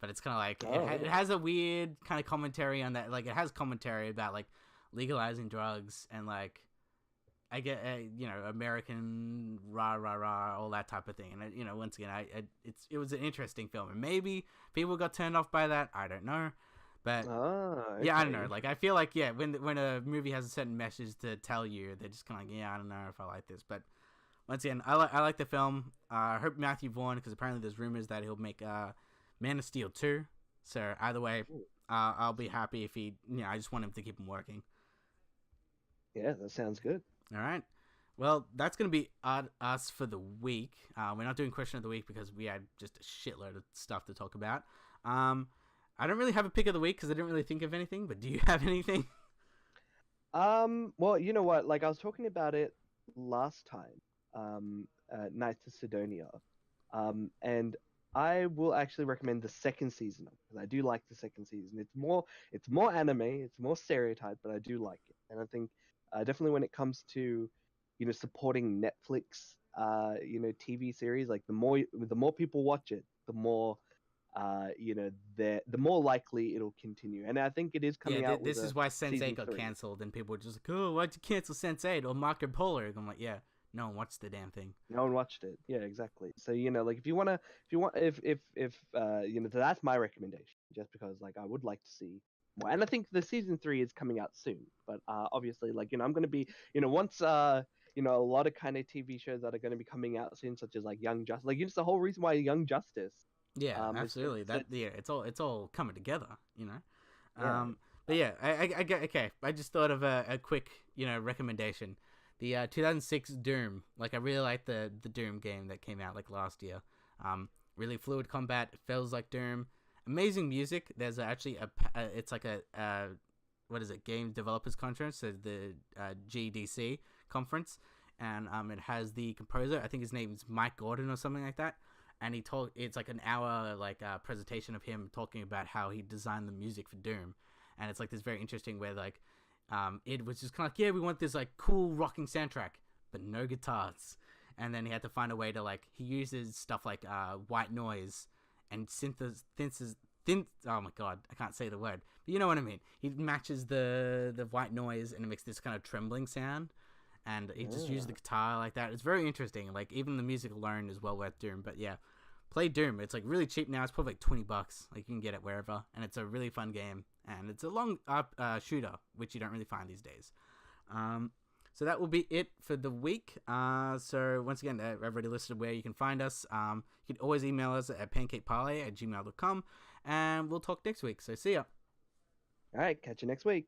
But it's kind of like it has a weird kind of commentary on that. Like, it has commentary about like legalizing drugs and like, I get American rah, all that type of thing. And once again, it was an interesting film, and maybe people got turned off by that. I don't know, but okay. Yeah, I don't know. Like, I feel like when a movie has a certain message to tell you, they're just kind of like, I don't know if I like this. But once again, I like the film. I hope Matthew Vaughn, because apparently there's rumors that he'll make Man of Steel 2. So either way, I'll be happy if he. I just want him to keep him working. Yeah, that sounds good. All right. Well, that's going to be us for the week. We're not doing question of the week because we had just a shitload of stuff to talk about. I don't really have a pick of the week because I didn't really think of anything, but do you have anything? Well, you know what? Like, I was talking about it last time, Knights of Sidonia. And I will actually recommend the second season because I do like the second season. It's more anime, it's more stereotype, but I do like it. And I think definitely when it comes to, supporting Netflix, TV series, like the more people watch it, the more, the more likely it'll continue. And I think it is coming out. This is why Sense8 got cancelled, and people were just like, "Oh, why'd you cancel Sense8 or Marco Polo?" I'm like, yeah, no one watched the damn thing. No one watched it. Yeah, exactly. So like if that's my recommendation, just because like I would like to see more. And I think the season 3 is coming out soon. But obviously, like I'm gonna be once a lot of kind of TV shows that are going to be coming out soon, such as like Young Justice. Like, it's the whole reason why Young Justice. Yeah, absolutely. It's all coming together, Yeah. But yeah, I get okay. I just thought of a quick, recommendation. The 2006 Doom. Like, I really like the Doom game that came out like last year. Really fluid combat. It feels like Doom. Amazing music. There's actually it's like a what is it? Game Developers Conference, so the GDC conference, and it has the composer. I think his name is Mike Gordon or something like that. And it's like an hour like presentation of him talking about how he designed the music for Doom, and it's like this very interesting where like it was just kind of like, we want this like cool rocking soundtrack, but no guitars. And then he had to find a way to like, he uses stuff like white noise and oh my god, I can't say the word, but you know what I mean. He matches the white noise and it makes this kind of trembling sound, and he just used the guitar like that. It's very interesting. Like, even the music alone is well worth Doom. But yeah, play Doom. It's like really cheap now. It's probably like $20. Like, you can get it wherever, and it's a really fun game, and it's a long shooter, which you don't really find these days. So that will be it for the week. So once again, I've already listed where you can find us. You can always email us at pancakeparlay@gmail.com, and we'll talk next week. So see ya. All right, catch you next week.